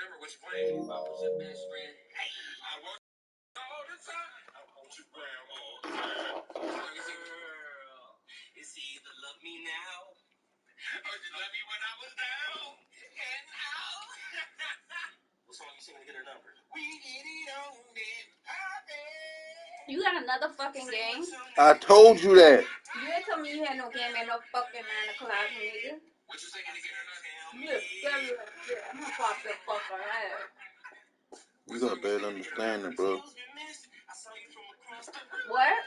remember which plane. I was your best friend. Hey, I want you all the time. I want you around all the time. Girl, it's either love me now or you love me when I was down and out. What song you sing to get her number? We did it on them. You got another fucking game? I told you that. You ain't told me you had no game at no fucking 9 o'clock, nigga. What you singing to get her number? You just scary as shit. I'm gonna pop your fucking ass. You got bad understanding, bro. What?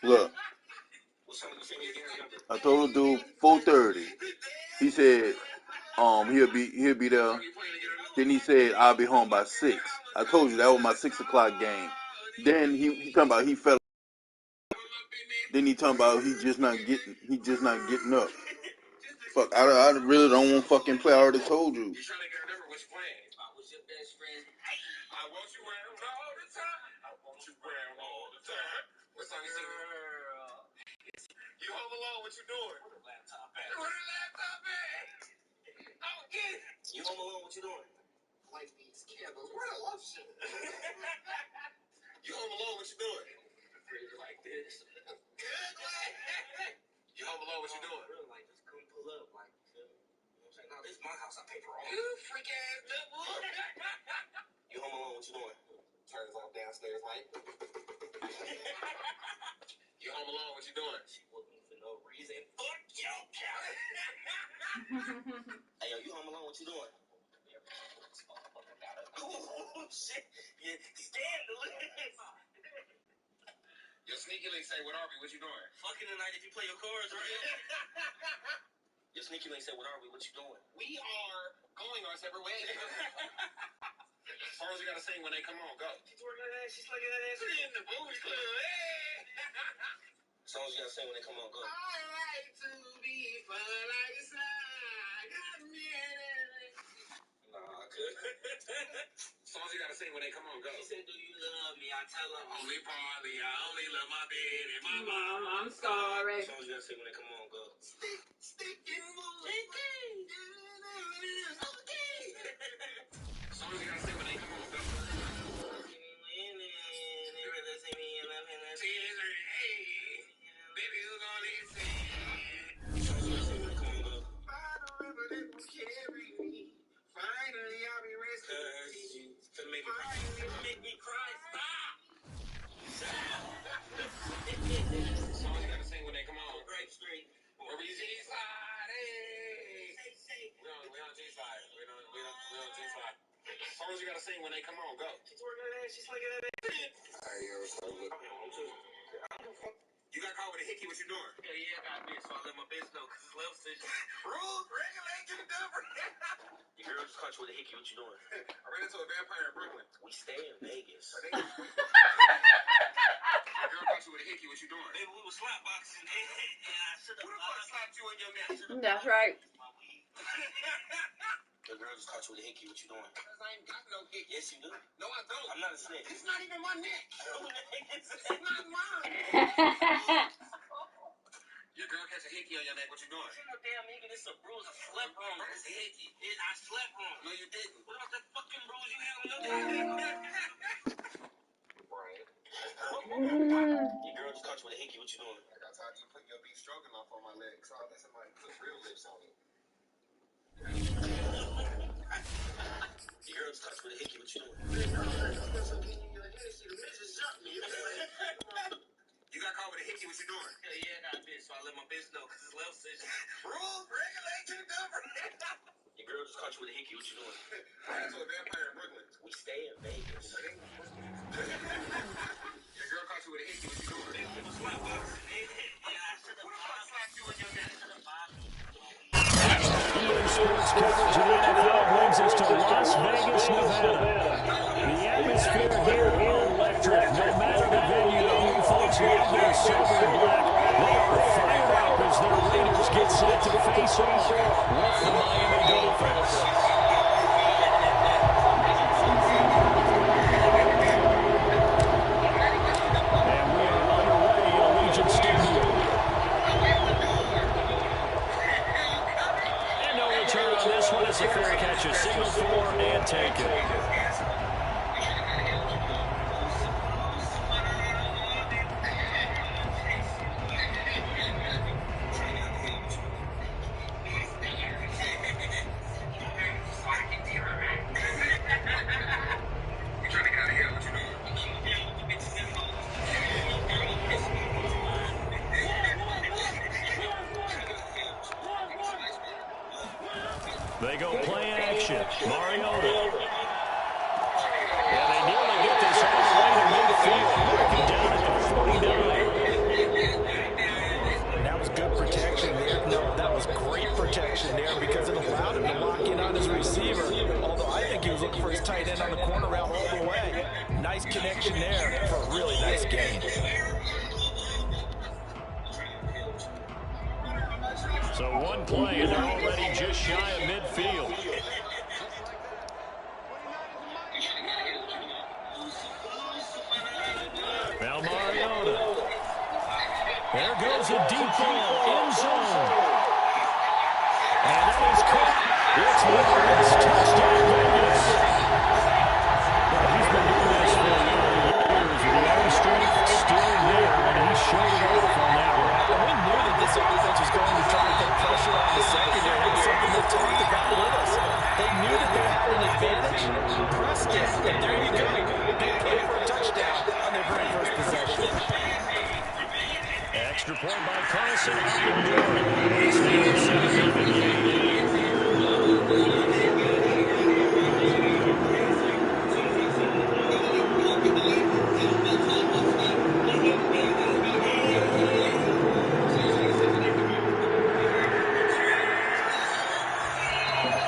Look. I told the dude 4:30. He said he'll be there. Then he said I'll be home by 6. I told you that was my 6 o'clock game. Then he talking about he fell. Then he talking about he just not getting up. Fuck, I really don't want to fucking play. I already told you. You home alone, what you doing? Where the laptop at? Where the laptop at? I don't get it. You home alone, what you doing? Life needs candles. Where the love shit? You home alone, what you doing? Pretty like this. Good way. You home alone, what you doing? Really like just come pull up, like you know what I'm saying? No, this is my house. I pay for all. You freak ass devil. You home alone, what you doing? Turns off downstairs light. You home alone, what you doing? She whooped me for no reason. Fuck you, Kelly. Hey, yo, you home alone, what you doing? Oh, shit. Yeah, scandalous. Yo, sneaky link say, what are we? What you doing? Fucking tonight if you play your cards, right? Yo, sneaky link say, what are we? What you doing? We are going our separate ways. As far as we gotta sing when they come on, go. She's working that ass, she's slinging that ass in the booty club. Hey! As long as you gotta sing when they come on, go. I like to be fun like a slide. Nah, I could. As long as you gotta sing when they come on, go. She said, do you love me? I tell her, only partly. I only love my bed and my mom. I'm sorry. As long as you gotta sing when they come on, go. Stick and move. As long as you gotta sing when they come on, go. Baby, who's gonna listen? Carry me. Finally, I'll be resting. Make me cry. Stop. Songs you gotta sing when they come on. Grape Street. Where we G-Slide. Hey. We on G-Slide. We on G-Slide. Songs you gotta sing when they come on. Go. She's working that ass. She's slinging that ass. You got caught with a hickey, what you doing? Yeah, I got bitch, so I let my bitch know, because it's left station. Rules, regulation, different. Your girl just caught you with a hickey, what you doing? I ran into a vampire in Brooklyn. We stay in Vegas. Your girl caught you with a hickey, what you doing? Baby, we were slap boxing, and I should have... Who the fuck slapped you in your neck? That's right. Your girl just caught you with a hickey, what you doing? Because I ain't got no hickey. Yes, you do. No, I don't. I'm not a snitch. It's not even my neck. It's not mine. Your girl catch a hickey on your neck, what you doing? Ain't no damn hickey, this is a bruise. I slept wrong. It's a hickey. I slept wrong. No, you didn't. What about that fucking bruise you had on your neck? Your girl just caught you with a hickey, what you doing? I got tired of you putting your beef stroganoff on my leg, so I let somebody put real lips on it. Your girl just caught you with a hickey, what you doing? You got caught with a hickey, what you doing? Yeah, I got bitch, so I let my bitch know, because it's left station. Rules, regulation, different. Your girl just caught you with a hickey, what you doing? I ran into a vampire in Brooklyn. We stay in Vegas. Your girl caught you with a hickey, what you doing? It was slap boxing. Who the fuck slapped you in your neck? Sports coverage of the NFL brings us to Las Vegas, Nevada. The atmosphere here electric. No matter the venue, the home folks love their silver and black. They are fired up as their Raiders get set to face off with the Miami Dolphins. And we are underway at Allegiant Stadium. And no return on this one as the fair catch is signaled for and taken. taken. They go play action. Mariota. And they nearly get this all the way to midfield. Marking down at the 49. That was good protection there. No, that was great protection there because it allowed him to lock in on his receiver. Although I think he was looking for his tight end on the corner route all the way. Nice connection there for a really nice gain. So one play, and they're already just shy of midfield. Now Mariota. There goes a deep ball, end zone. And that is caught. It's Lawrence, touchdown Vegas. Well, he's been doing this for a lot of years. The arm strength still there, and he showed it off on that one. And we knew that this offense was going to try to put pressure on the secondary. It was something they talked about with us. They knew that they had an advantage. Pressed it, and there you go. Big play for a touchdown on their very first possession. Extra point by Carson. It's now a 7-0 game.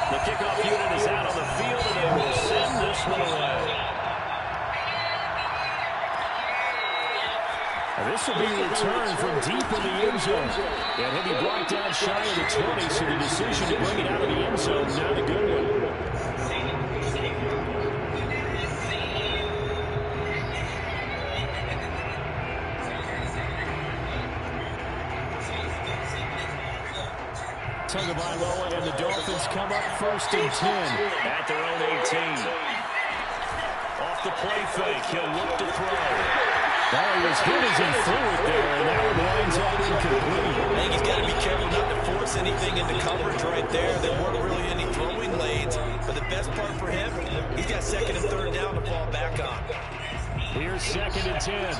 The kickoff unit is out on the field, and they will send this one away. This will be returned from deep in the end zone. And he'll be brought down shy of the 20, so the decision to bring it out of the end zone, not a good one. Tagovailoa and the Dolphins come up 1st and 10 at their own 18. Off the play fake, he'll look to throw. Well, he was hit as he threw it there, and that one winds up incomplete. I think he's got to be careful not to force anything into coverage right there. There weren't really any throwing lanes, but the best part for him, he's got 2nd and 3rd down to fall back on. Here's 2nd and 10.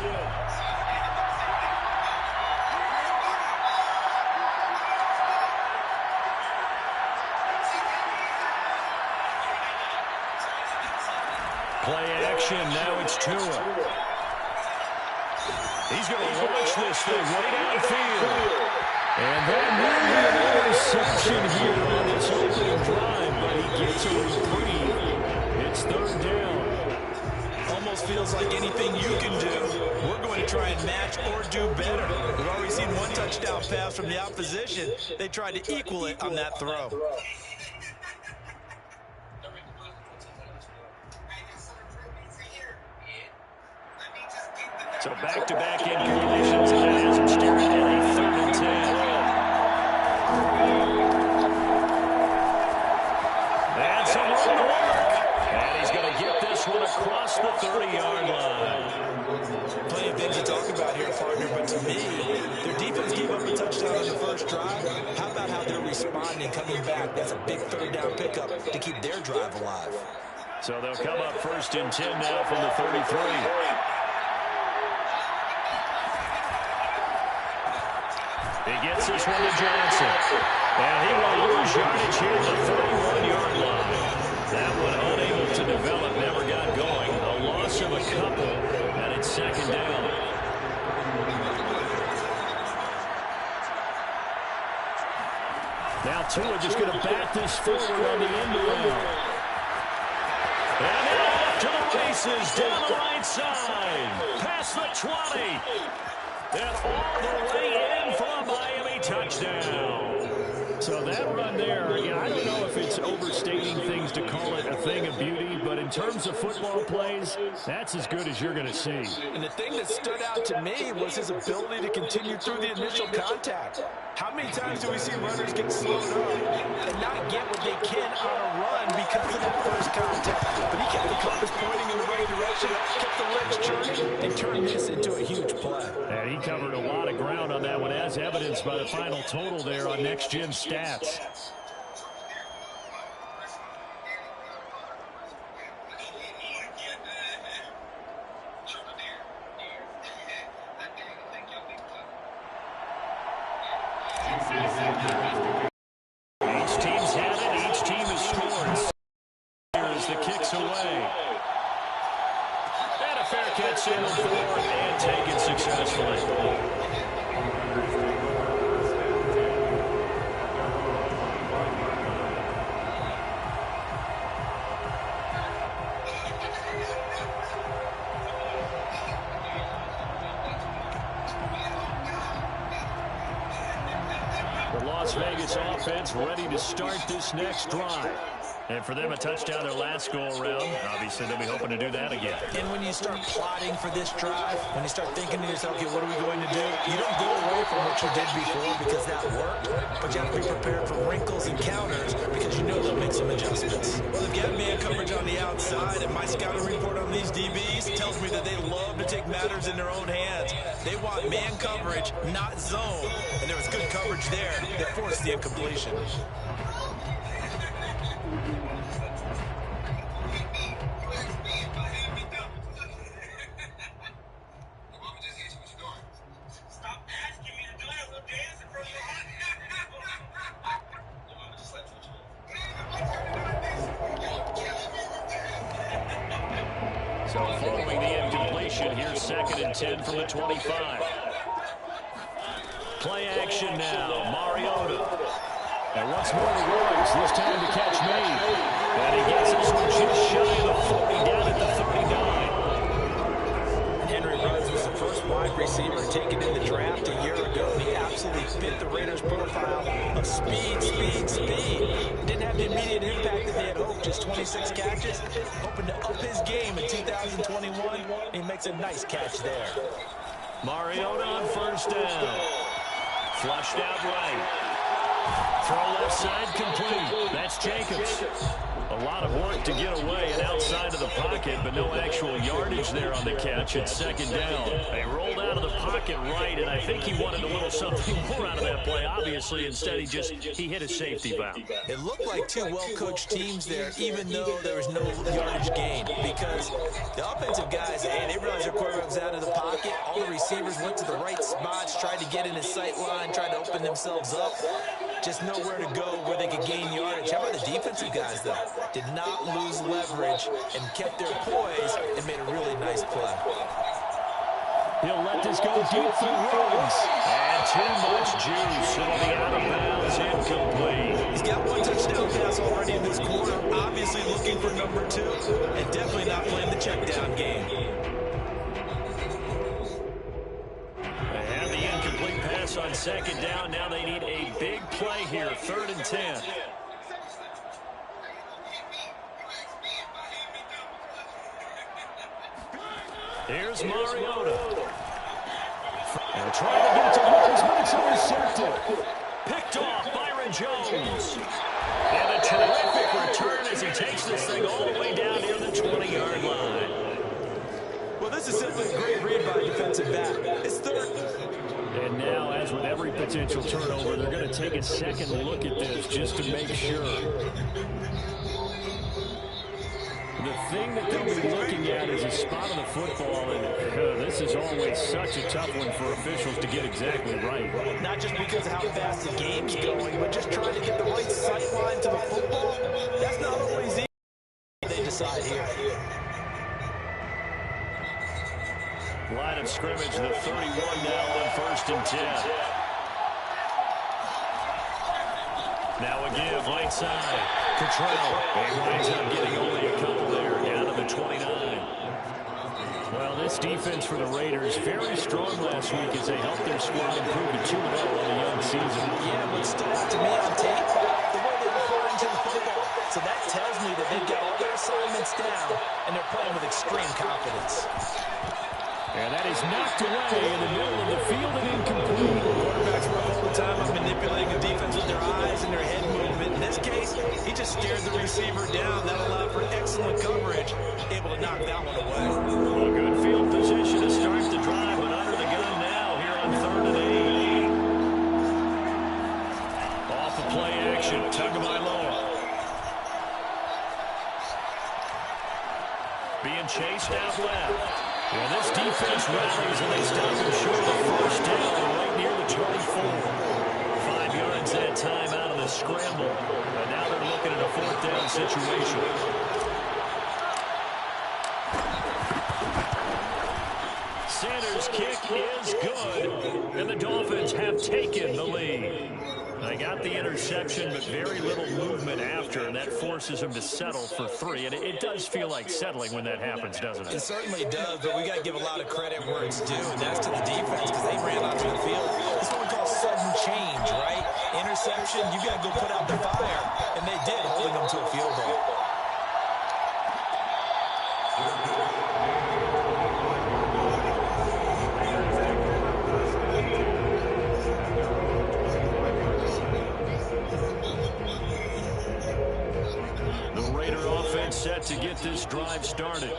Play action, now it's Tua. He's going to launch this thing right downfield. And that will be an interception here on this opening drive, but he gets a reprieve. It's 3rd down. Almost feels like anything you can do, we're going to try and match or do better. We've already seen one touchdown pass from the opposition. They tried to equal it on that throw. So back-to-back incompletions, and that has him staring at a 3rd and 10. And some room to work. And he's going to get this one across the 30-yard line. Plenty of things to talk about here, partner, but to me, their defense gave up a touchdown on the first drive. How about how they're responding, coming back? That's a big 3rd down pickup to keep their drive alive. So they'll come up 1st and 10 now from the 33. He gets this one to Johnson. And he will lose yardage here at the 31-yard line. That one unable to develop, never got going. A loss of a couple, and it's 2nd down. Now Tua just going to back this forward on the end around. And then off to the races down the right side. Past the 20. And all the way in for a Miami touchdown. So that run there, I don't know if it's overstating things to call it a thing of beauty, but in terms of football plays, that's as good as you're going to see. And the thing that stood out to me was his ability to continue through the initial contact. How many times do we see runners get slowed up and not get what they can on a run because of that first contact? But he kept the compass pointing in the right direction, kept the legs churning, and turned this into a huge play. And he covered a lot of ground on that one, as evidenced by the final total there on Next Gen Stats. Each team's had it. Each team has scored. Here's the kicks away. And a fair catch signaled for and taken successfully. The Las Vegas offense ready to start this next drive. And for them, a touchdown their last go-around. Obviously, they'll be hoping to do that again. And when you start plotting for this drive, when you start thinking to yourself, okay, what are we going to do? You don't go away from what you did before because that worked, but you have to be prepared for wrinkles and counters because you know they'll make some adjustments. Well, they've got man coverage on the outside, and my scouting report on these DBs tells me that they love to take matters in their own hands. They want man coverage, not zone. And there was good coverage there that forced the incompletion. So following the incompletion, here's 2nd and 10 from the 25. Play action now, Mariota. And once more to Rhodes, this time to catch me. And he gets this one just shy of the 40, down at the 39. Henry Ruggs was the first wide receiver taken in the draft a year ago. He absolutely fit the Raiders' profile of speed, speed, speed. Didn't have the immediate impact that they had hoped. Just 26 catches. Hoping to up his game in 2021. He makes a nice catch there. Mariota on first down. Flushed out right. Throw left side complete. That's Jacobs. A lot of work to get away and outside of the pocket, but no actual yardage there on the catch at 2nd down. They rolled out of the pocket right, and I think he wanted a little something more out of that play. Obviously, instead he hit a safety valve. It looked like two well-coached teams there, even though there was no yardage gain, because the offensive guys, they realized their quarterback was out of the pocket. All the receivers went to the right spots, tried to get in his sight line, tried to open themselves up. Just nowhere to go where they could gain yardage. How about the defensive guys, though? Did not lose leverage and kept their poise and made a really nice play. He'll let this go deep for Rhodes. And too much juice. It'll be out of bounds, incomplete. He's got one touchdown pass already in this quarter. Obviously looking for number 2. And definitely not playing the check down game. They have the incomplete pass on 2nd down. Now they need a big play here. 3rd and 10. Here's Mariota. And trying to get it to Rhodes, but it's intercepted. Picked off Byron Jones. And a terrific return as he takes this thing all the way down near the 20-yard line. Well, this is simply a great read by a defensive back. It's 3rd. And now, as with every potential turnover, they're going to take a second look at this just to make sure. The thing that they'll be looking at is a spot on the football, and this is always such a tough one for officials to get exactly right. Not just because of how fast the game's going, but just trying to get the right sight line to the football. That's not always easy. They decide here. Line of scrimmage, the 31 now on 1st and 10. Now again, right side. Cottrell. He winds up getting only a couple there, down to the 29. Well, this this defense for the Raiders, very strong last week as they helped their squad improve to 2-0 on the young season. Yeah, what stood out to me on tape, the way they were flying to the football. So that tells me that they've got all their assignments down, and they're playing with extreme confidence. And that is knocked away in the middle of the field and incomplete. Quarterbacks work all the time on manipulating the defense with their eyes and their head movement. In this case, he just stared the receiver down. That allowed for excellent coverage, able to knock that one away. A good field position to start the drive, but under the gun now here on 3rd and 8. Off the play action, Tagovailoa. Being chased out left. Well, this defense rallies, and they stop him short of the first down right near the 24. 5 yards that time out of the scramble. And now they're looking at a 4th down situation. Sanders' kick is good, and the Dolphins have taken the lead. They got the interception, but very little movement after, and that forces them to settle for 3. And it does feel like settling when that happens, doesn't it? It certainly does, but we got to give a lot of credit where it's due, and that's to the defense because they ran onto the field. It's what we call sudden change, right? Interception, you got to go put out the fire, and they did, holding them to a field goal. Set to get this drive started.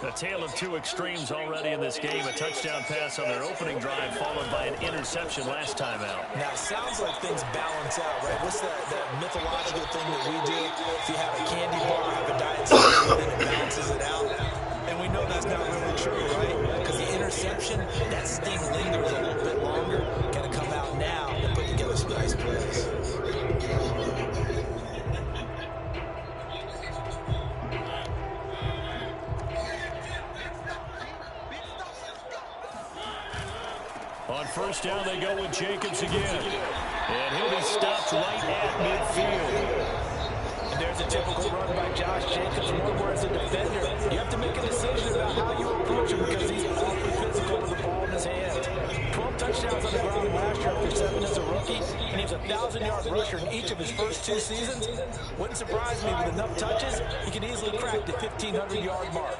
A tale of two extremes already in this game. A touchdown pass on their opening drive followed by an interception last time out. Now, it sounds like things balance out, right? What's that mythological thing that we do? If you have a candy bar, have a diet soda, then it balances it out. And we know that's not really true, right? Because the interception, that sting lingers a little bit longer. Got to come out now and put together some nice plays. On first down, they go with Jacobs again. And he'll be stopped right at midfield. And there's a typical run by Josh Jacobs. More as a defender, you have to make a decision about how you approach him because he's awfully physical with the ball in his hands. 12 touchdowns on the ground last year after 7 as a rookie, and he's a 1,000-yard rusher in each of his first 2 seasons. Wouldn't surprise me with enough touches, he can easily crack the 1,500-yard mark.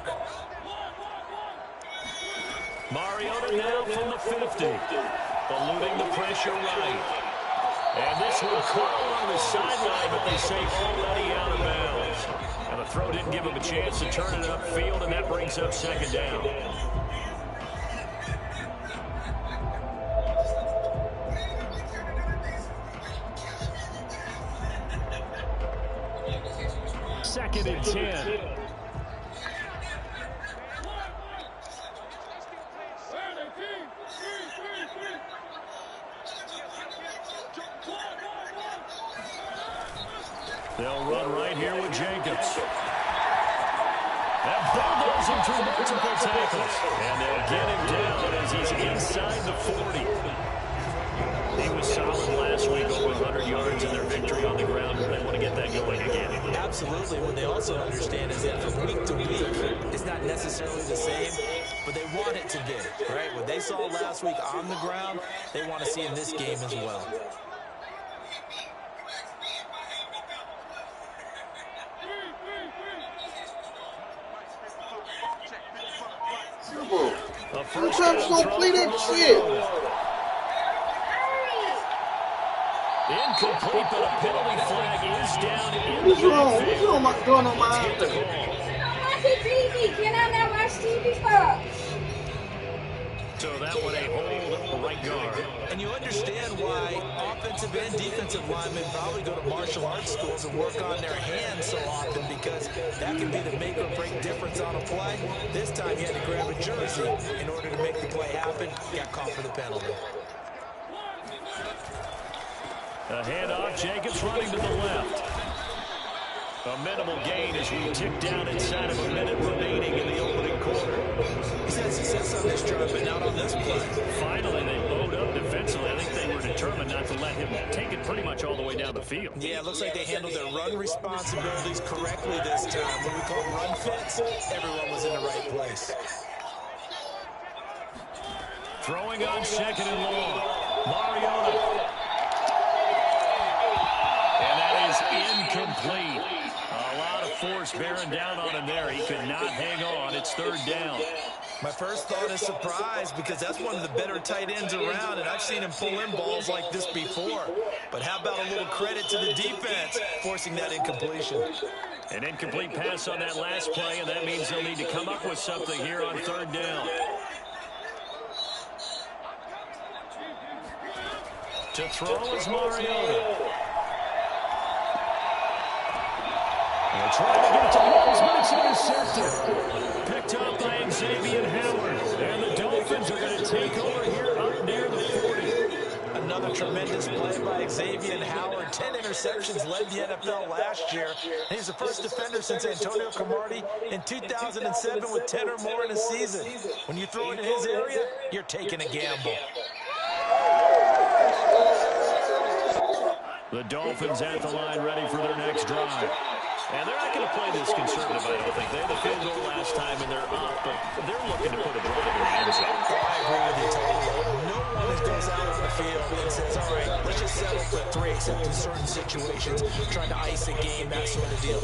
Mariota now from the 50, eluding the pressure right. And this one caught on the sideline, but they say already out of bounds. And the throw didn't give him a chance to turn it upfield, and that brings up 2nd down. Second and 10. They'll run right here with Jacobs. That bulldoze him through multiple tackles. And they'll get him down as he's inside the 40. He was solid last week, over 100 yards in their victory on the ground. They want to get that going again. Absolutely. What they also understand is that from week to week, it's not necessarily the same, but they want it to be, right? What they saw last week on the ground, they want to see in this game as well. Sometimes don't play that shit. Incomplete, but a penalty flag is down. What's wrong? What's going on my I don't watch TV. Can I not watch TV for? So that one a hold right guard. And you understand why offensive and defensive linemen probably go to martial arts schools and work on their hands so often because that can be the make or break difference on a play. This time he had to grab a jersey in order to make the play happen. Got caught for the penalty. A handoff, Jacobs running to the left. A minimal gain as we tick down inside of a minute remaining in the opening quarter. He's had success on this drive, but not on this play. Finally, they load up defensively. I think they were determined not to let him take it pretty much all the way down the field. Yeah, it looks like they handled their run responsibilities correctly this time. When we call run fits, everyone was in the right place. Throwing on second and long. Mariota. And that is incomplete. A lot of force bearing down on him there. He could not hang on. It's third down. My first thought is surprise because that's one of the better tight ends around, and I've seen him pull in balls like this before. But how about a little credit to the defense forcing that incompletion? An incomplete pass on that last play, and that means they'll need to come up with something here on third down. To throw is Mariota. They're trying to get it to Holmes, but it's intercepted. Picked up by Xavier Howard. And the Dolphins are going to take over here up near the 40. Another tremendous play by Xavier Howard. 10 interceptions, led the NFL last year. He's the first defender since Antonio Cromartie in 2007 with 10 or more in a season. When you throw it in his area, you're taking a gamble. The Dolphins at the line ready for their next drive. And they're not going to play this conservative, I don't think. They had a field goal last time, and they're up, but they're looking to put a drive in the end zone. I agree with you totally. No one goes out on the field and says, all right, let's just settle for 3, except in certain situations, trying to ice a game, that sort of deal.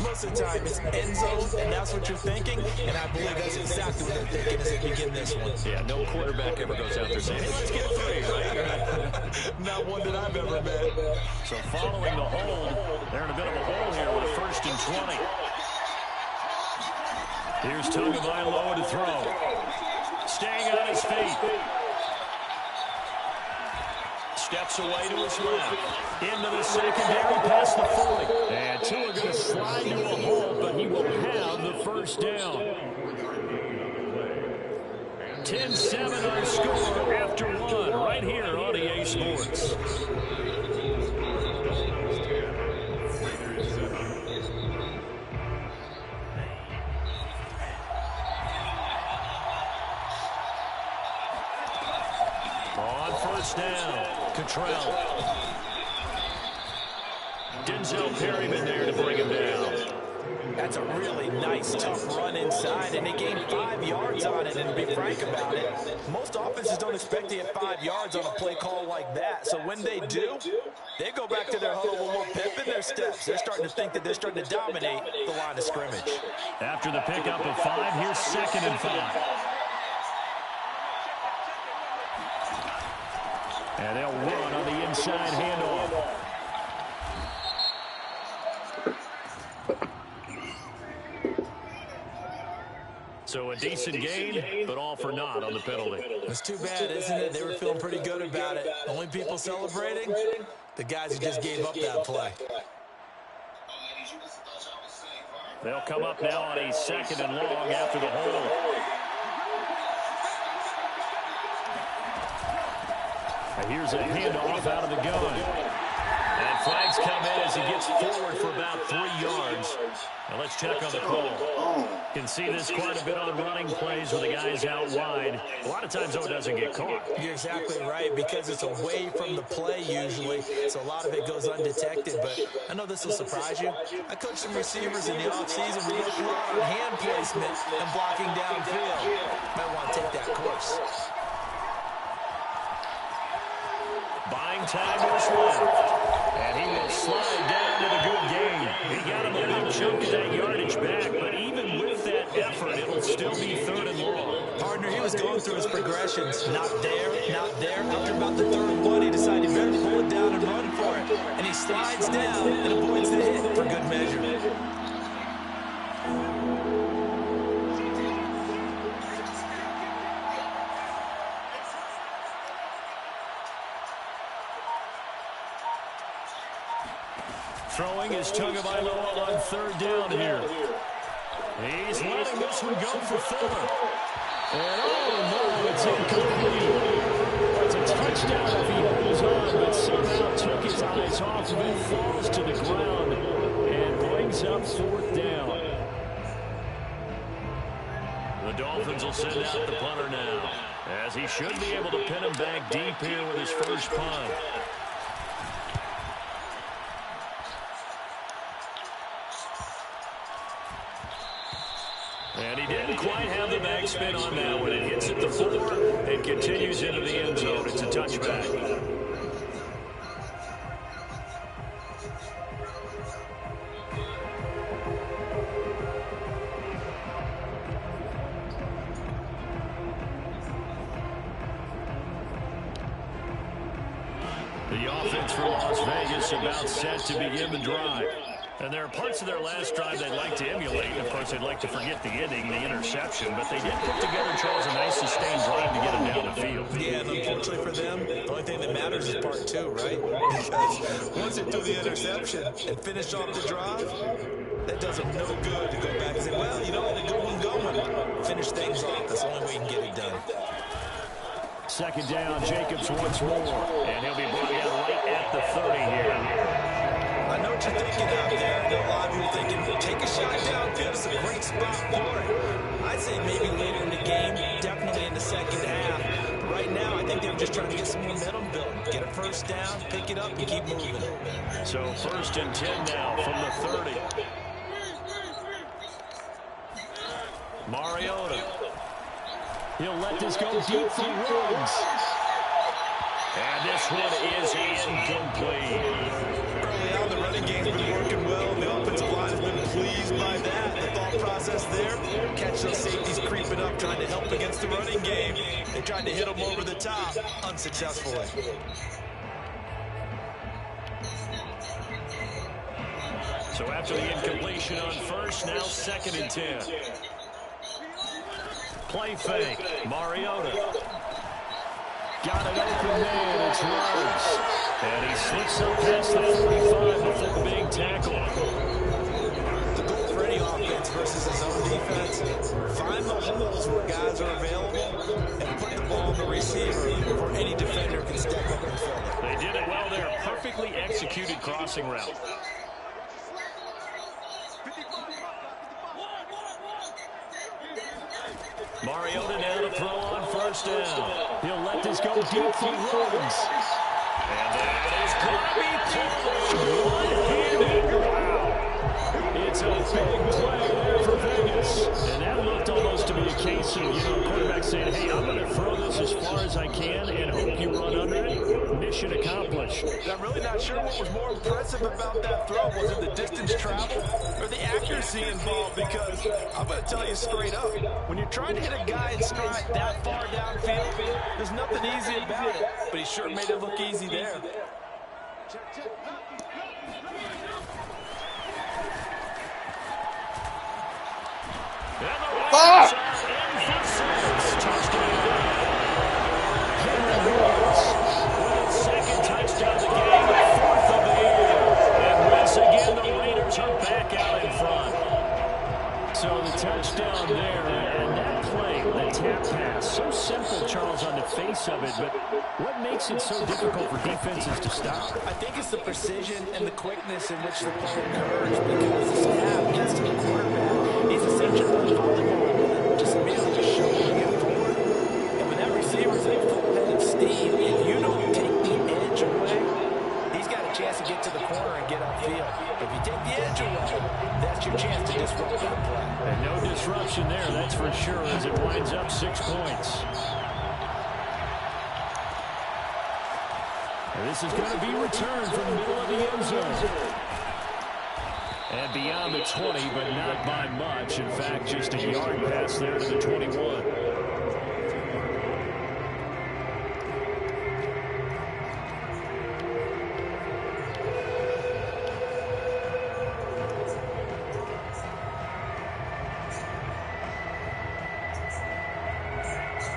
Most of the time, it's end zone, and that's what you're thinking, and I believe that's exactly what they're thinking as they begin this one. Yeah, no quarterback ever goes out there saying, hey, let's get 3, right? Not one that I've ever met. So following the hold, they're in a bit of a hole here with a first and 20. Here's Tagovailoa to throw. Staying on his feet. Steps away to his left. Into the secondary, past the 40. And two are going to slide to a hold, but he will have the first down. 10-7 our score after one, right here on EA Sports. On first down, Cottrell. Denzel Perryman there to bring him down. That's a really nice, tough run inside, and they gained 5 yards on it, and to be frank about it, most offenses don't expect to get 5 yards on a play call like that. So when they do, they go back to their huddle with a little pep in their steps. They're starting to think that they're starting to dominate the line of scrimmage. After the pickup of 5, here's 2nd and 5. And they'll run on the inside handoff. So a decent gain, but all for naught on the penalty. It's too bad, isn't it? They were feeling pretty good about it. Only people celebrating, the guys who just gave up that play. They'll come up now on a 2nd and long after the hold. And here's a handoff out of the gun. And flags come in as he gets forward for about 3 yards. Now let's check on the call. You can see this quite a bit on running plays where the guy's out wide. A lot of times, though, it doesn't get caught. You're exactly right, because it's away from the play usually, so a lot of it goes undetected. But I know this will surprise you. I coached some receivers in the offseason. We worked a lot on hand placement and blocking downfield. Might want to take that course. Buying time to his left. And he will slide down with a good gain. He got him a big chunk of that yardage back, but even with that effort, it'll still be 3rd and long. Partner, he was going through his progressions. Not there, not there. After about the 3rd one, he decided he better pull it down and run for it. And he slides down and avoids the hit for good measure. Throwing is Tagovailoa on 3rd down here. He's letting this one go for Fuller. And oh no, it's incomplete. It's a touchdown if he holds on, but somehow took his eyes off of it, falls to the ground, and brings up 4th down. The Dolphins will send out the punter now, as he should be able to pin him back deep here with his first punt. And he didn't quite have the backspin on that one. It hits at the 4 and continues into the end zone. It's a touchback. The offense for Las Vegas about set to begin the drive. And there are parts of their last drive they'd like to emulate. Of course, they'd like to forget the ending, the interception. But they did put together, Charles, a nice sustained drive to get them down the field. Yeah, and unfortunately for them, the only thing that matters is part 2, right? Because once they threw the interception and finished off the drive, that does them no good to go back and say, well, you know, I had a good one going. Finish things off. That's the only way you can get it done. Second down, Jacobs once more. And he'll be brought down right at the 30 here. I know what you're thinking out there. I know a lot of people thinking, take a shot downfield. It's a great spot for it. I'd say maybe later in the game, definitely in the second half. But right now, I think they were just trying to get some momentum built. Get a first down, pick it up, and keep moving. So 1st and 10 now from the 30. Mariota. He'll let this go deep for Ruggs. And this one is incomplete. Early on, the running game's been working well. The offensive line has been pleased by that. The thought process there, catch those safeties creeping up, trying to help against the running game. They tried to hit them over the top, unsuccessfully. So after the incompletion on first, now 2nd and 10. Play fake, Mariota. Got it open man, it's Ruggs. And he slips up past the 45 before being tackled. The goal for any offense versus his own defense, find the holes where guys are available and put the ball in the receiver before any defender can step up and fill it. They did it well there. Perfectly executed crossing route. Mariota now to throw on first down. He'll let this go deep for Ruggs. And that is going to be one-handed. Wow. It's a big play there for Vegas. And that looked almost to be a case of, quarterback saying, hey, I'm going to throw this as far as I can and hope you run under it. Mission accomplished. I'm really not sure what was more impressive about that throw. Was it the distance traveled or the accuracy involved? Because I'm going to tell you straight up, when you're trying to hit a guy in stride that far downfield, there's nothing easy about it. But he sure made it look easy there. Fuck! Second touchdown of the game, 4th of the year. And once again, the Raiders are back out in front. So the touchdown there, and that play, the tap pass, so simple, Charles, on the face of it, but what makes it so difficult for defenses to stop? I think it's the precision and the quickness in which the play occurs, because the snap gets to the quarterback. He's essentially playing volleyball, just merely just showing him forward. And when that receiver's in full head of steam, if you don't take the edge away, he's got a chance to get to the corner and get upfield. If you take the edge away, that's your chance to disrupt that play. And no disruption there, that's for sure, as it winds up 6 points. And this is going to be returned from the middle of the end zone. And beyond the 20, but not by much. In fact, just a yard pass there to the 21.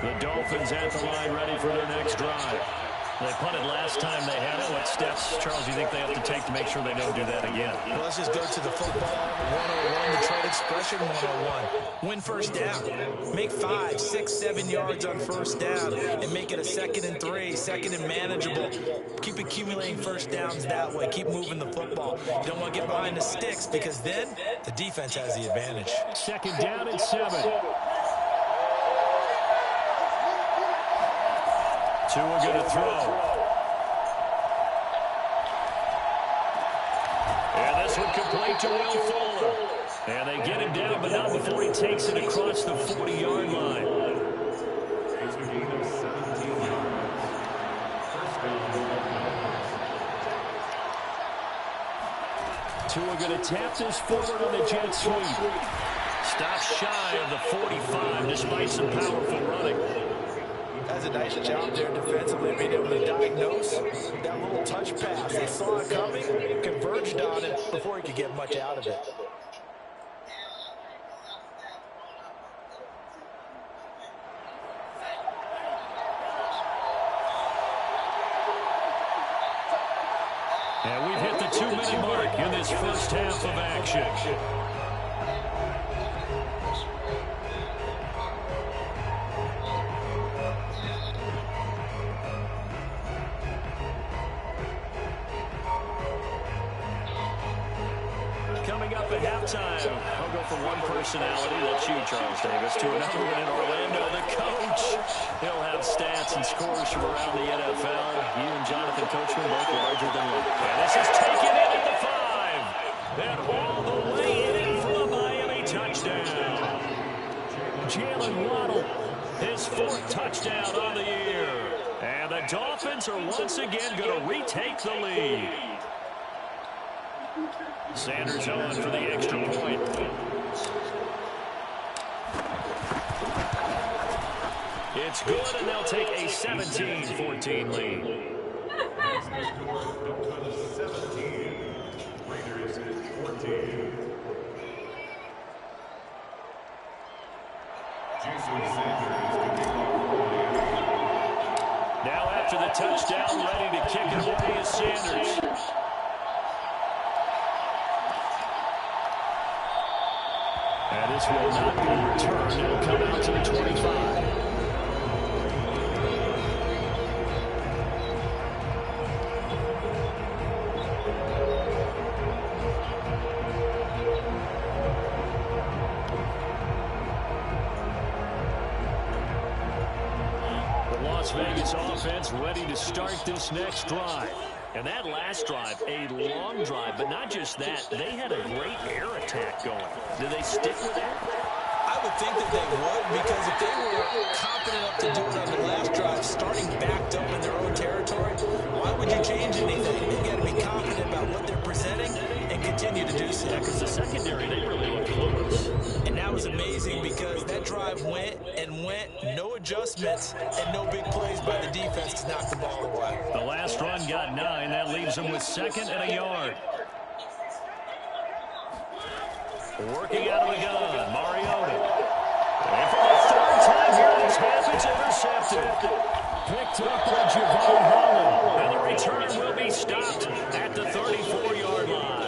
The Dolphins at the line, ready for their next drive. They punted last time they had it. What steps, Charles, do you think they have to take to make sure they don't do that again? Well, let's just go to the football 101, the trade expression 101. Win first down. Make 5, 6, 7 yards on first down and make it a 2nd and 3, 2nd and manageable. Keep accumulating first downs that way. Keep moving the football. You don't want to get behind the sticks because then the defense has the advantage. 2nd down and 7. Tua going to throw. And this one complete to Will Fuller. And they get him down, but not before he takes it across the 40-yard line. It's a gain of 17 yards. First down. Tua going to tap this forward on the jet sweep. Stops shy of the 45 despite some powerful running. Does a nice job there defensively, being able to diagnose that little touch pass. They saw it coming, converged on it before he could get much out of it. And we've hit the 2-minute mark in this first half of action. Coming up at halftime, I'll go from one personality, that's you, Charles Davis, to another one in Orlando, the coach. He'll have stats and scores from around the NFL. You and Jonathan Coachman both larger than life. And this is taken in at the 5. And all the way in for a Miami touchdown. Jalen Waddle, his 4th touchdown on the year. And the Dolphins are once again going to retake the lead. Sanders on for the extra point. It's good, and they'll take a 17-14 lead. 17. Raiders 14. Jason Sanders to kick off. Now after the touchdown, ready to kick it away is Sanders. And this will not be returned. It'll come out to the 25. The Las Vegas offense ready to start this next drive. And that last drive, a long drive, but not just that. They had a great air attack going. Do they stick with that? I would think that they would, because if they were confident enough to do it on the last drive, starting backed up in their own territory, why would you change anything? You got to be confident about what they're presenting and continue to do so. Yeah, because the secondary, they really look close. And that was amazing because that drive went, no adjustments, and no big plays by the defense to knock the ball away. The last run got 9. That leaves them with 2nd and a yard. Working out of the gun, Mariota. And for the 3rd time here this half, it's intercepted. Picked up by Javon Holland. And the return will be stopped at the 34-yard line.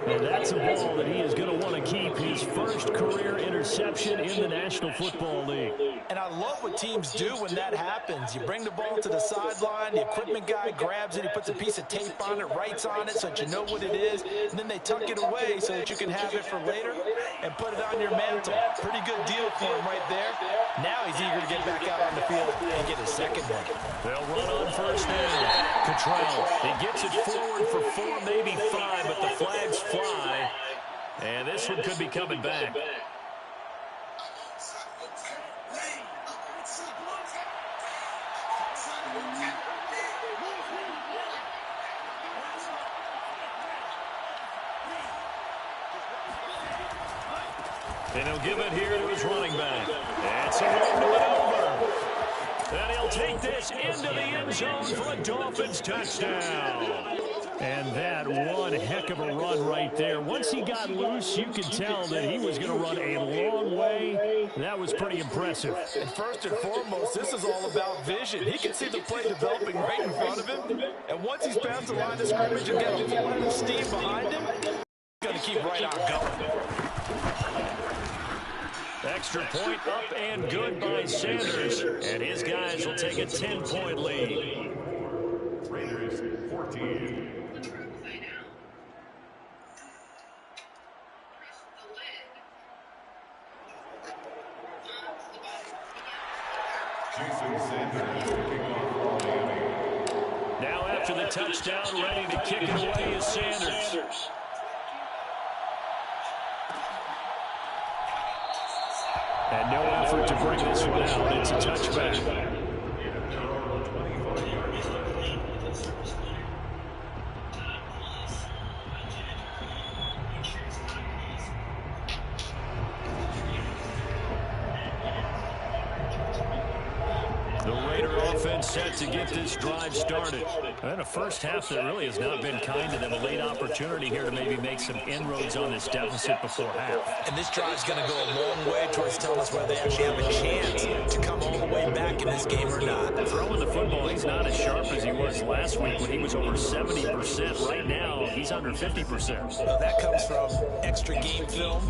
And that's a ball that he is going to want to keep, his first career interception in the National Football League. And I love what teams do when that happens. You bring the ball to the sideline, the equipment guy grabs it, he puts a piece of tape on it, writes on it so that you know what it is, and then they tuck it away so that you can have it for later and put it on your mantle. Pretty good deal for him right there. Now he's eager to get back out on the field and get his 2nd one. They'll run on first down. Cottrell, he gets it forward for 4, maybe 5, but the flags fly. And this one could be coming back. And he'll give it here to his running back. That's a run to it over. And he'll take this into the end zone for a Dolphins touchdown. And that one heck of a run right there. Once he got loose, you could tell that he was going to run a long way. That was pretty impressive. And first and foremost, this is all about vision. He can see the play developing right in front of him. And once he's past the line of scrimmage and got a full head of steam behind him, he's going to keep right on going. Extra point up and good by Sanders. And his guys will take a 10-point lead. Raiders 14. Jason Sanders kicking off Miami. Now after the touchdown, ready to kick it away is Sanders. And no effort to bring this one out. It's a touchback. The Raider offense set to get this drive started. And a first half that really has not been kind to them. A late opportunity here to maybe make some inroads on this deficit before half. And this drive's going to go a long way towards telling us whether they actually have a chance to come all the way back in this game or not. Throwing the football, he's not as sharp as he was last week when he was over 70%. Right now, he's under 50%. Well, that comes from extra game film.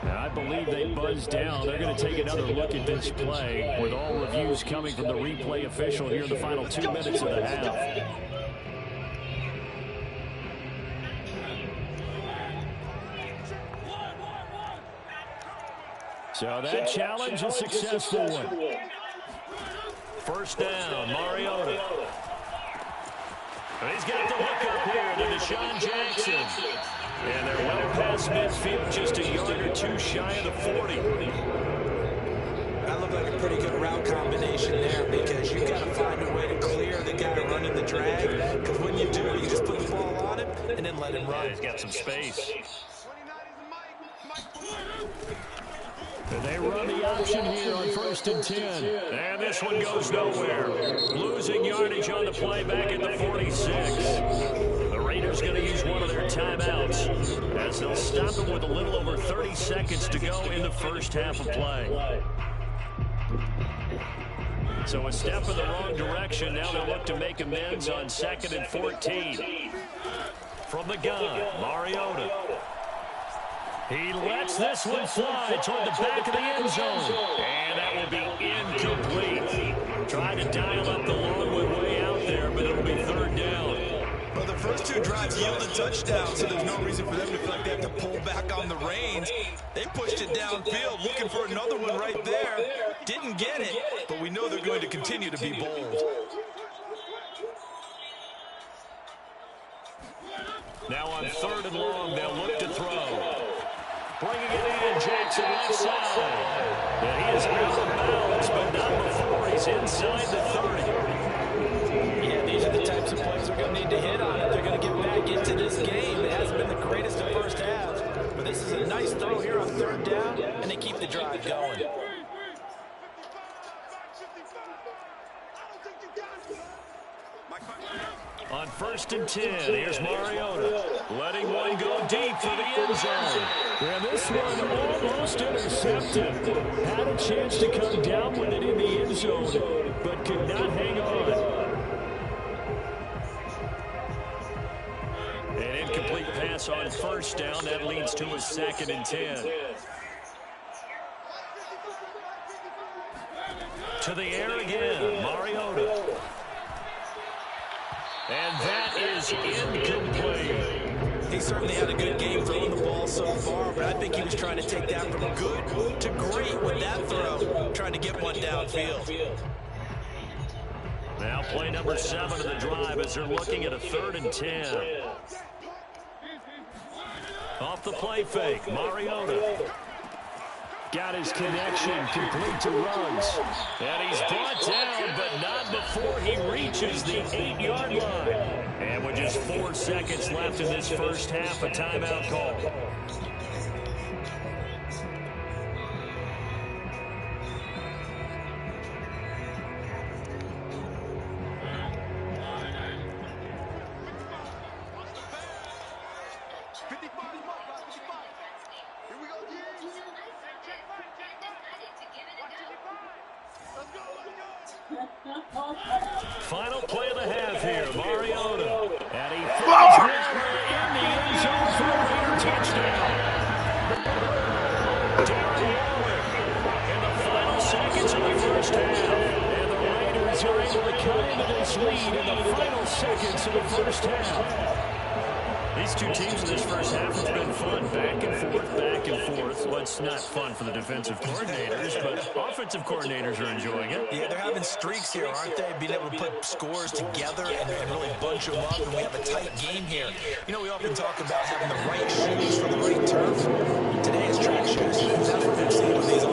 And I believe they buzzed down. They're going to take another look at this play with all reviews coming from the replay official here in the final 2 minutes of the half. So that challenge is a successful one. First down, Mariota. And he's got the hook up here to Deshaun Jackson. And they're well past midfield, just a yard or two shy of the 40. That looked like a pretty good route combination there because you've got to find a way to clear the guy running the drag. Because when you do, you just put the ball on him and then let him run. Yeah, he's got some space. And they run the option here on 1st and 10. And this one goes nowhere. Losing yardage on the play back at the 46. The Raiders going to use one of their timeouts as they'll stop it with a little over 30 seconds to go in the first half of play. So a step in the wrong direction. Now they'll look to make amends on 2nd and 14. From the gun, Mariota. He lets this one fly toward the back of the end zone. And that will be incomplete. Trying to dial up the long way out there, but it'll be 3rd down. Well, the first 2 drives yielded touchdowns, so there's no reason for them to feel like they have to pull back on the reins. They pushed it downfield, looking for another one right there. Didn't get it, but we know they're going to continue to be bold. Now on 3rd and long, they'll look to throw. Bringing it in, Jackson left side. And he is out of bounds, but not before he's inside the 30. Yeah, these are the types of plays we're going to need to hit on if they're going to get back into this game. It hasn't been the greatest of first halves, but this is a nice throw here on 3rd down, and they keep the drive going. On 1st and 10, here's Mariota. Letting one go deep for the end zone. And this one almost intercepted. Had a chance to come down with it in the end zone, but could not hang on. An incomplete pass on 1st down. That leads to a 2nd and 10. To the air again, Mariota. And that is incomplete. He certainly had a good game throwing the ball so far, but I think he was trying to take that from good to great with that throw, trying to get one downfield. Now play number 7 of the drive as they're looking at a 3rd and 10. Off the play fake, Mariota. Got his connection complete to Ruggs. And he's brought down, but not before he reaches the 8-yard line. And with just 4 seconds left in this first half, a timeout call. Final play of the half here, Mariota. And he throws one in the end zone for a Raider touchdown. Darren Waller in the final seconds of the first half. And the Raiders are able to cut into this lead in the final seconds of the first half. These two teams in this first half have been fun. Back and forth, back and forth. Well, it's not fun for the defensive coordinators, but offensive coordinators are enjoying it. Yeah, they're having streaks here, aren't they? Being able to put scores together and really bunch them up, and we have a tight game here. You know, we often talk about having the right shoes for the right turf. Today's track shoes, that's what we've seen with these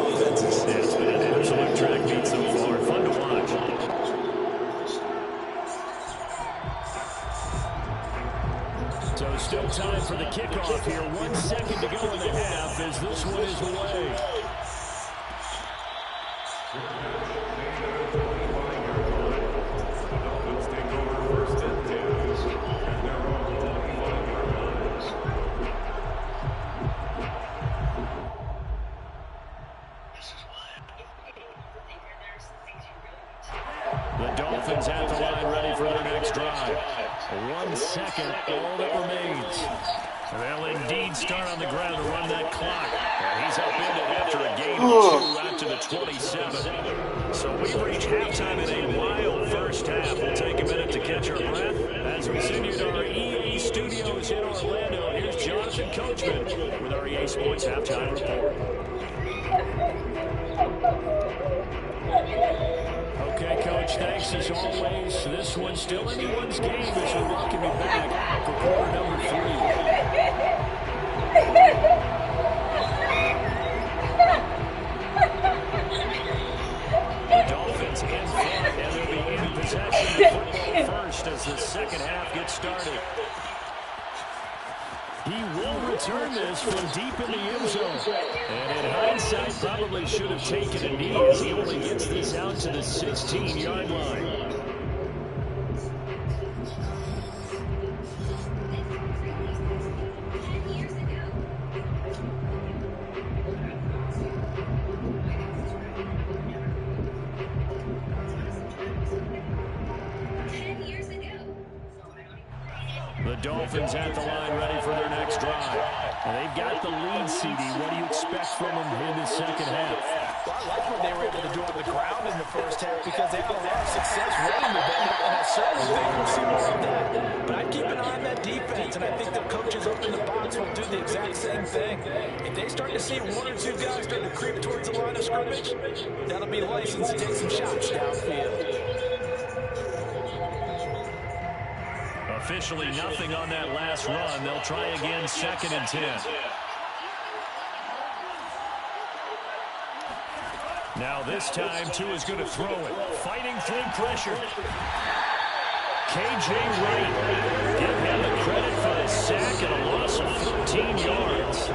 play. Dolphins take over 1st and 10 at their own 25-yard line. The Dolphins at the line ready for their next drive. 1 second, all that remains. They'll indeed start on the ground to run that clock. And he's upended after a gain of 2 out to the 27. So we've reached halftime in a wild first half. We'll take a minute to catch our breath as we send you to our EA studios in Orlando. Here's Jonathan Coachman with our EA Sports Halftime Report. Okay, Coach, thanks as always. This one's still anyone's game as we welcome you back for quarter number 3. The Dolphins in front, and they'll be in possession of the football first as the second half gets started. He will return this from deep in the end zone. And in hindsight, probably should have taken a knee as he only gets this out to the 16-yard line. The Dolphins at the line ready for their next drive. And they've got the lead, CD. What do you expect from them in the second half? Well, I like what they were able to do on the ground in the first half because they had a lot of success running the ball, and I certainly think we'll see more of that. But I'd keep an eye on that defense, and I think the coaches up in the box will do the exact same thing. If they start to see 1 or 2 guys start to creep towards the line of scrimmage, that'll be license to take some shots downfield. Officially nothing on that last run. They'll try again, 2nd and 10. Now this time, Tua's going to throw it. Fighting through pressure. K.J. Wright. Give him the credit for the sack and a loss of 14 yards.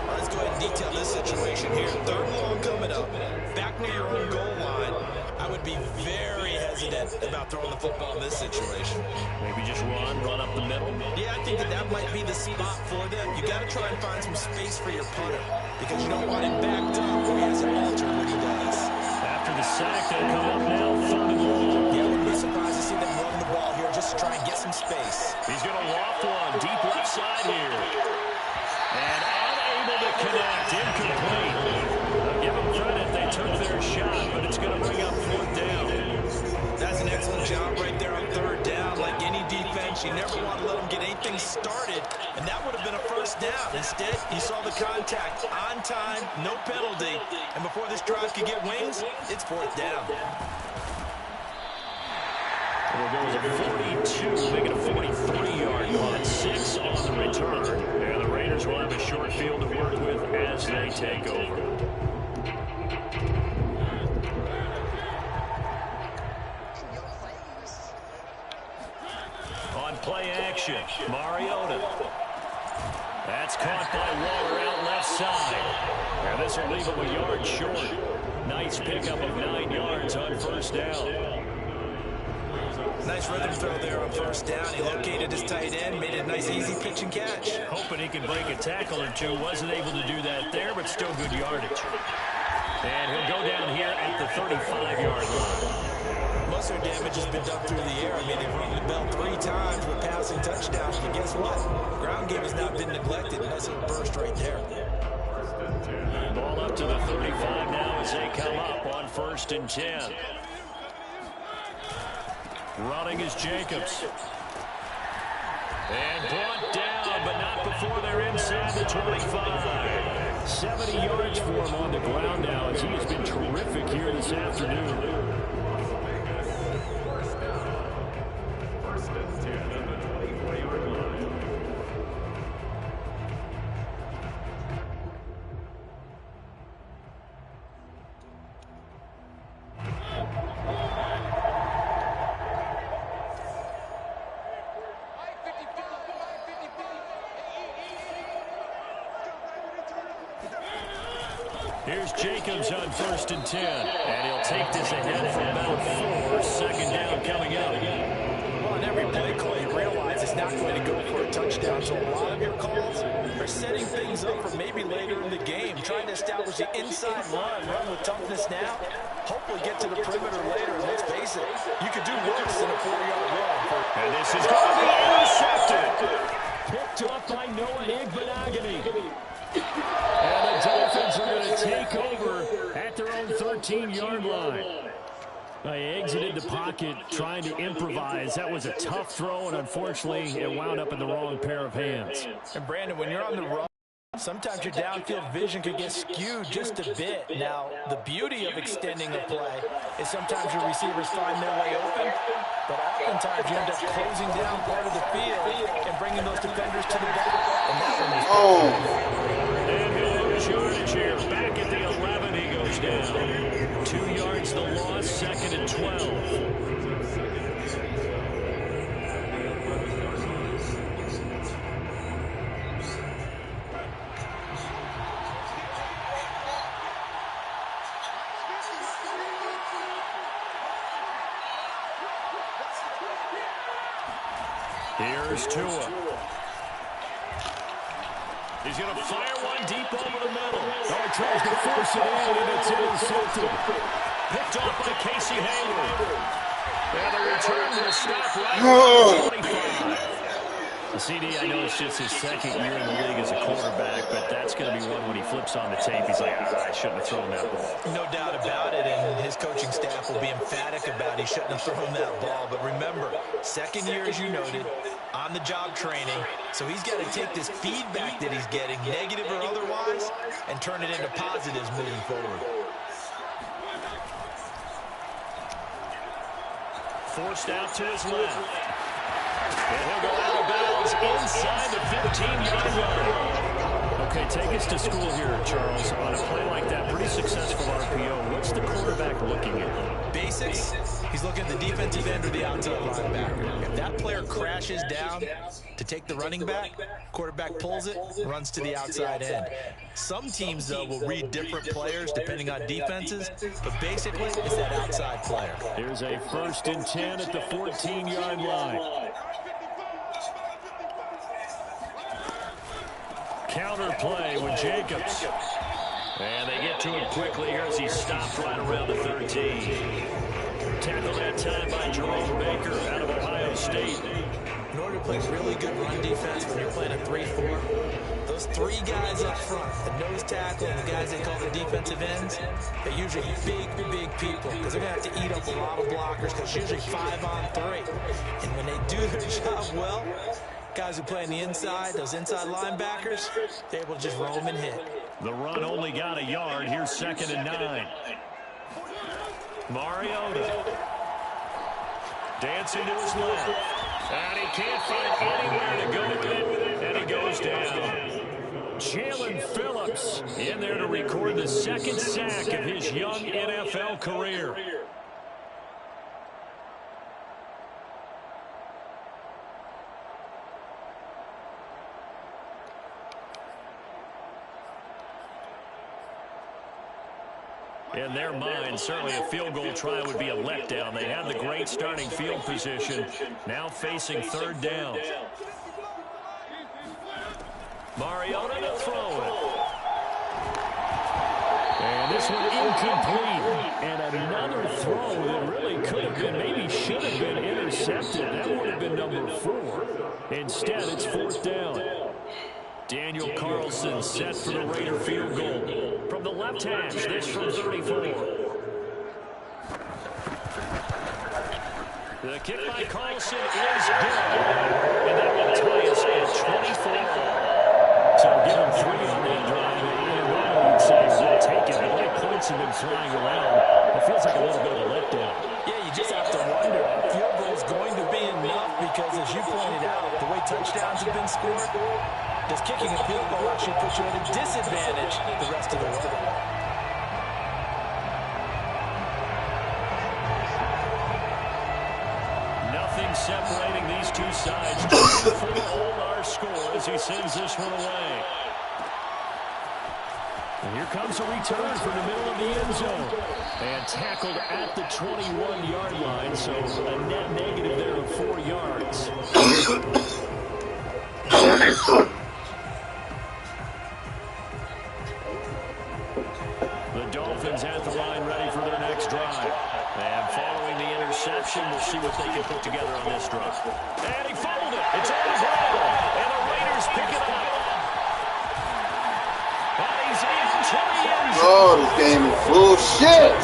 Let's go ahead and detail this situation here. 3rd and long coming up. Back near your own goal line. I would be very hesitant about throwing the football in this situation. Maybe just run up the middle. Yeah, I think that might be the spot for them. You got to try and find some space for your punter because you don't want him backed up where he has an alter when he does. After the sack, they'll come up now 3rd and long. Yeah, I wouldn't be surprised to see them run the ball here just to try and get some space. He's going to loft one deep left side here. And unable to connect, incomplete. I'll give them credit, they took their shot, but it's going to bring up 4th down. That's an excellent job right there on 3rd down. Like any defense, you never want to let them get anything started, and that would have been a 1st down. Instead, you saw the contact on time, no penalty, and before this drive could get wings, it's 4th down. We'll go with a 42, making a 43-yard punt, 6 on the return. And the Raiders will have a short field to work with as they take over. On play action, Mariota. That's caught by Waller out left side. And this will leave him a yard short. Nice pickup of 9 yards on 1st down. Nice rhythm throw there on 1st down. He located his tight end, made a nice easy pitch and catch. Hoping he could break a tackle or two. Wasn't able to do that there, but still good yardage. And he'll go down here at the 35-yard line. Most of their damage has been done through the air. I mean, they've rung the bell 3 times with passing touchdowns. But guess what? Ground game has not been neglected. Nice little burst right there. Ball up to the 35 now as they come up on 1st and 10. Running is Jacobs. And brought down, but not before they're inside the 25. 70 yards for him on the ground now as he has been terrific here this afternoon. Here's Jacobs on 1st and 10. And he'll take this ahead for about 4. Second down coming up. Well, on every play call, you realize it's not going to go for a touchdown. So a lot of your calls are setting things up for maybe later in the game, trying to establish the inside run with toughness now. Hopefully get to the perimeter later. And let's face it, you could do worse than a 4-yard run. And this is going to be intercepted. Picked up by Noah Igbenogany. And the Dolphins are going to take over at their own 13-yard line. They exited the pocket trying to improvise. That was a tough throw, and unfortunately, it wound up in the wrong pair of hands. And Brandon, when you're on the run, sometimes your downfield vision could get skewed just a bit. Now, the beauty of extending a play is sometimes your receivers find their way open, but oftentimes you end up closing down part of the field and bringing those defenders to the back. And that one was And he'll lose yardage here. Back at the 11, he goes down. 2 yards the loss, 2nd and 12. Here's Tua. He's going to fire one deep over the middle. Oh, he tries to force it in, and it's intercepted. Picked off by Casey Hayward. And a return to stop right at 25. The CD, I know it's just his 2nd year in the league as a quarterback, but that's going to be one when he flips on the tape. He's like, I shouldn't have thrown that ball. no doubt about it, and his coaching staff will be emphatic about he shouldn't have thrown that ball. But remember, 2nd year, as you noted, on-the-job training, so he's got to take this feedback that he's getting, negative or otherwise, and turn it into positives moving forward. Forced out to his left. And he'll go out of bounds inside the 15-yard line. Okay, take us to school here, Charles. On a play like that, pretty successful RPO. What's the quarterback looking at? Basics, he's looking at the defensive end or the outside linebacker. If that player crashes down to take the running back, quarterback pulls it, runs to the outside end. Some teams, though, will read different players depending on defenses, but basically it's that outside player. Here's a 1st and 10 at the 14-yard line. Counter play with Jacobs. And they get to him quickly here as he stopped right around the 13. Tackled that time by Jerome Baker out of Ohio State. In order to play really good run defense when you're playing a 3-4, those 3 guys up front, the nose tackle and the guys they call the defensive ends, they're usually big people because they're going to have to eat up a lot of blockers because it's usually 5-on-3. And when they do their job well, guys who play on the inside, those inside linebackers, they're able to just roam and hit. The run only got a yard. Here's 2nd and 9. Mariota. Dancing to his left. And he can't find anywhere to go with it. And he goes down. Jalen Phillips in there to record the 2nd sack of his young NFL career. In their mind, certainly a field goal try would be a letdown. They have the great starting field position, now facing 3rd down. Mariota to throw it. And this one incomplete. And another throw that really could have been, maybe should have been intercepted. That would have been number 4. Instead, it's 4th down. Daniel Carlson set for the Raider field goal. From the left hash, this from 34. The kick by Carlson is good. And that will tie us at 24. So give him 3 on that drive. And you'd say, we'll take it. The way points have been flying around, it feels like a little bit of a letdown. Yeah, you just have to wonder. Field goal is going to be enough because, as you pointed out, the way touchdowns have been scored, does kicking a field goal actually put you at a disadvantage the rest of the way? Nothing separating these two sides. 24 all our score as he sends this one away. Here comes a return from the middle of the end zone. And tackled at the 21-yard line, so a net negative there of 4 yards. The Dolphins at the line ready for their next drive. And following the interception, we'll see what they can put together on this drive. And he fumbled it. It's on the ground. And the Raiders pick it up. And he's into the end zone. Oh, this game is bullshit.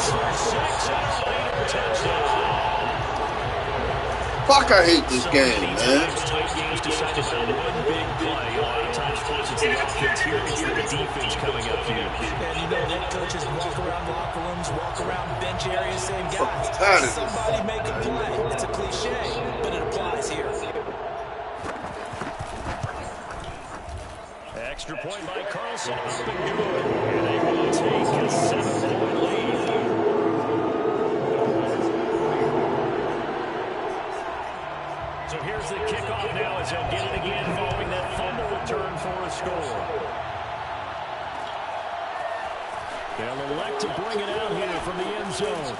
Fuck, I hate this game, man. Tight games decided by one big play. A lot of times, folks, it's the offense here. It's the defense coming up here. And you know that coaches walk around locker rooms, walk around bench areas saying, guys, Tired of somebody make a play. It's a cliche, but it applies here. Extra point by Carlson, up and good. And they will take a 7-point lead. So here's the kickoff now as they'll get it again following that fumble return for a score. They'll elect to bring it out here from the end zone.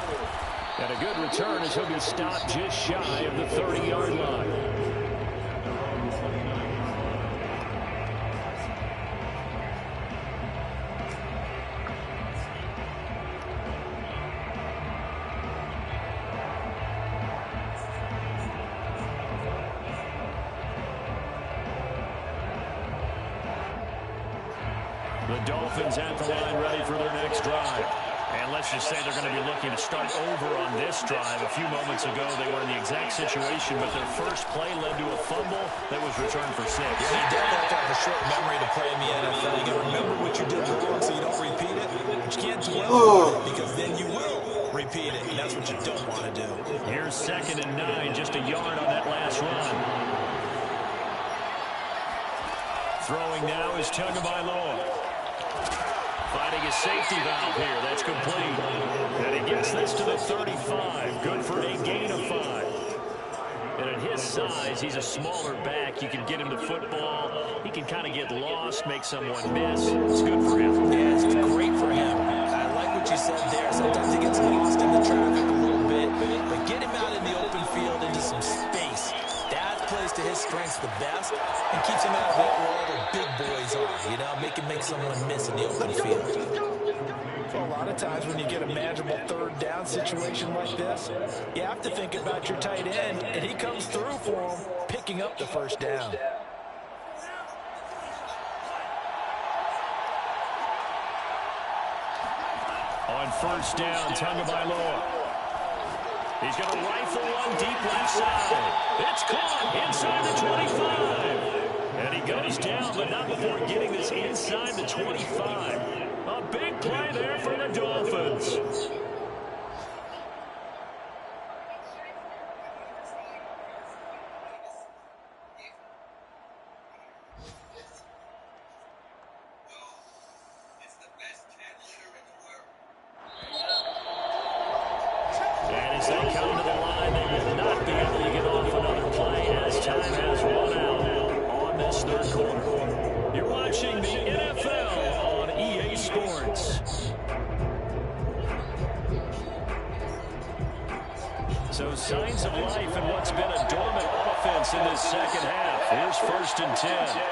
And a good return as he'll be stopped just shy of the 30-yard line. The Dolphins at the line ready for their next drive. And let's just say they're going to be looking to start over on this drive. A few moments ago, they were in the exact situation, but their first play led to a fumble that was returned for 6. Yeah, you definitely have to have a short memory to play in the NFL. You got to remember what you did wrong so you don't repeat it. But you can't dwell on it because then you will repeat it, and that's what you don't want to do. Here's 2nd and 9, just a yard on that last run. Throwing now is Tagovailoa. Finding a safety valve here. That's complete. And he gets this to the 35. Good for a gain of 5. And at his size, he's a smaller back. You can get him the football. He can kind of get lost, make someone miss. It's good for him. Yeah, it's great for him. I like what you said there. Sometimes he gets lost in the traffic a little bit. But get him out in the open field into some space. That plays to his strengths the best and keeps him out of it where all the big boys are. You know, make someone miss in the open field. So a lot of times when you get a manageable 3rd down situation like this, you have to think about your tight end, and he comes through for him, picking up the 1st down. On 1st down, Tagovailoa. He's going to rifle one deep left side. It's caught inside the 25. And he goes down, but not before getting this inside the 25. A big play there for the Dolphins. And as they come to the line, they will not be able to get off another play as time has run out on this 3rd quarter. You're watching the NFL on EA Sports. So signs of life in what's been a dormant offense in this 2nd half. Here's 1st and 10.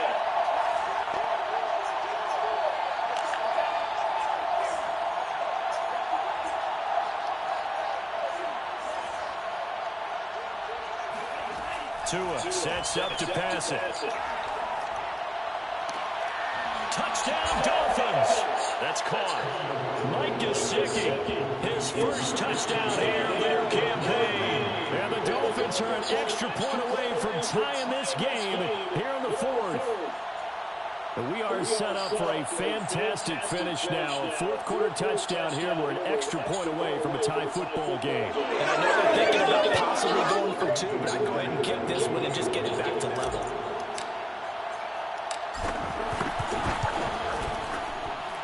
Tua sets up to pass it. Touchdown, Dolphins. That's caught. Mike Gesicki, his first touchdown here of their campaign. And the Dolphins are an extra point away from tying this game here in the 4th. We are set up for a fantastic finish now. A 4th quarter touchdown here. We're an extra point away from a tie football game. And I know they're thinking about possibly going for 2, but I'd go ahead and kick this one and just get it back to level.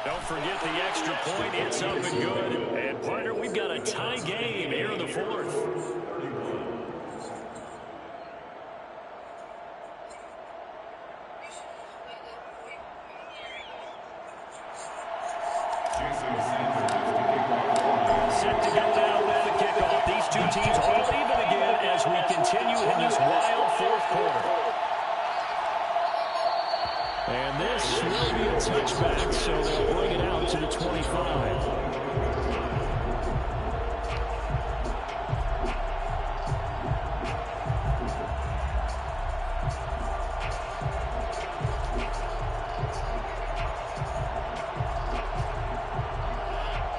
Don't forget the extra point. It's up and good. And, partner, we've got a tie game here in the 4th. two teams all even again as we continue in this wild fourth quarter. And this will be a touchback, so they'll bring it out to the 25.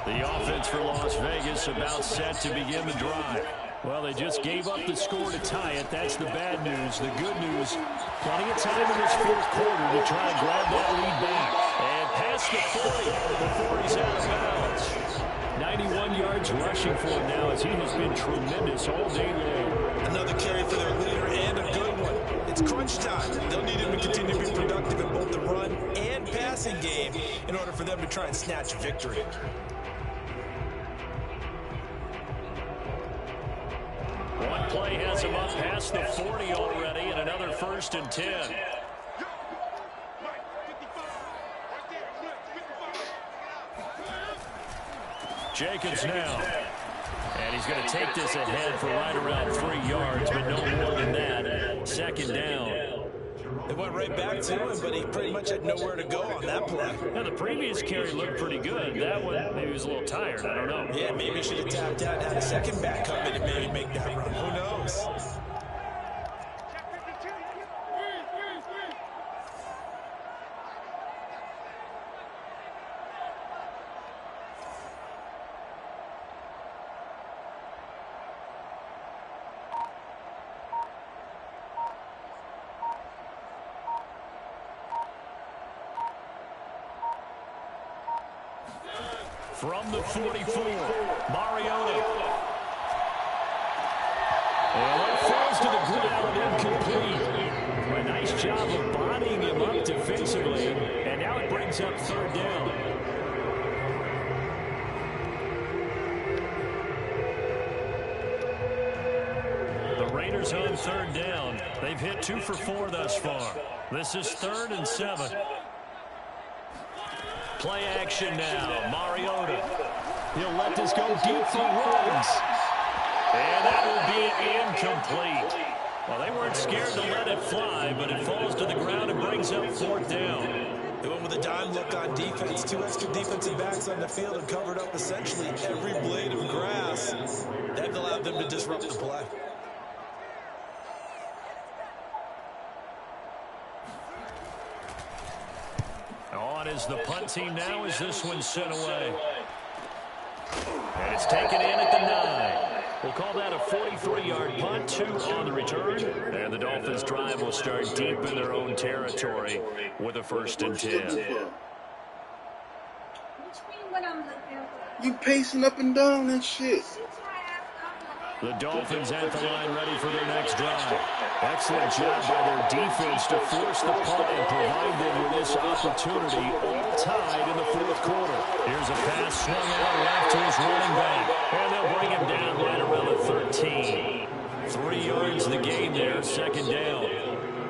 The offense for Las Vegas about set to begin the drive. Well, they just gave up the score to tie it. That's the bad news. The good news, plenty of time in this fourth quarter to try and grab that lead back. And past the 40 before he's out of bounds. 91 yards rushing for him now as he has been tremendous all day long. Another carry for their leader and a good one. It's crunch time. They'll need him to continue to be productive in both the run and passing game in order for them to try and snatch victory. One play has him up past the 40 already, and another 1st and 10. Jacobs now. And he's going to take this ahead for right around 3 yards, but no more than that. 2nd down. They went right back to him, but he pretty much had nowhere to go on that play. Now, the previous carry looked pretty good. That one, maybe he was a little tired. I don't know. Yeah, maybe he should have tapped out and had a second back come in and maybe make that run. Who knows? From the 44, Mariota. And that falls to the ground, incomplete. A nice job of bodying him up defensively, and now it brings up 3rd down. The Raiders on 3rd down. They've hit 2 for 4 thus far. This is 3rd and 7. Play action now. Mariota. He'll let this go deep for Ruggs. And that will be incomplete. Well, they weren't scared to let it fly, but it falls to the ground and brings up 4th down. They went with a dime look on defense. 2 extra defensive backs on the field and covered up essentially every blade of grass. That allowed them to disrupt the play. On is the punt team now as this one's sent away. And it's taken in at the 9. We'll call that a 43-yard punt, 2 on the return. And the Dolphins' drive will start deep in their own territory with a 1st and 10. You pacing up and down and shit. The Dolphins at the line ready for their next drive. Excellent job by their defense to force the punt and provide them with this opportunity, all tied in the 4th quarter. Here's a pass swung out left to his running back, and they'll bring him down right around the 13. 3 yards the gain there, 2nd down.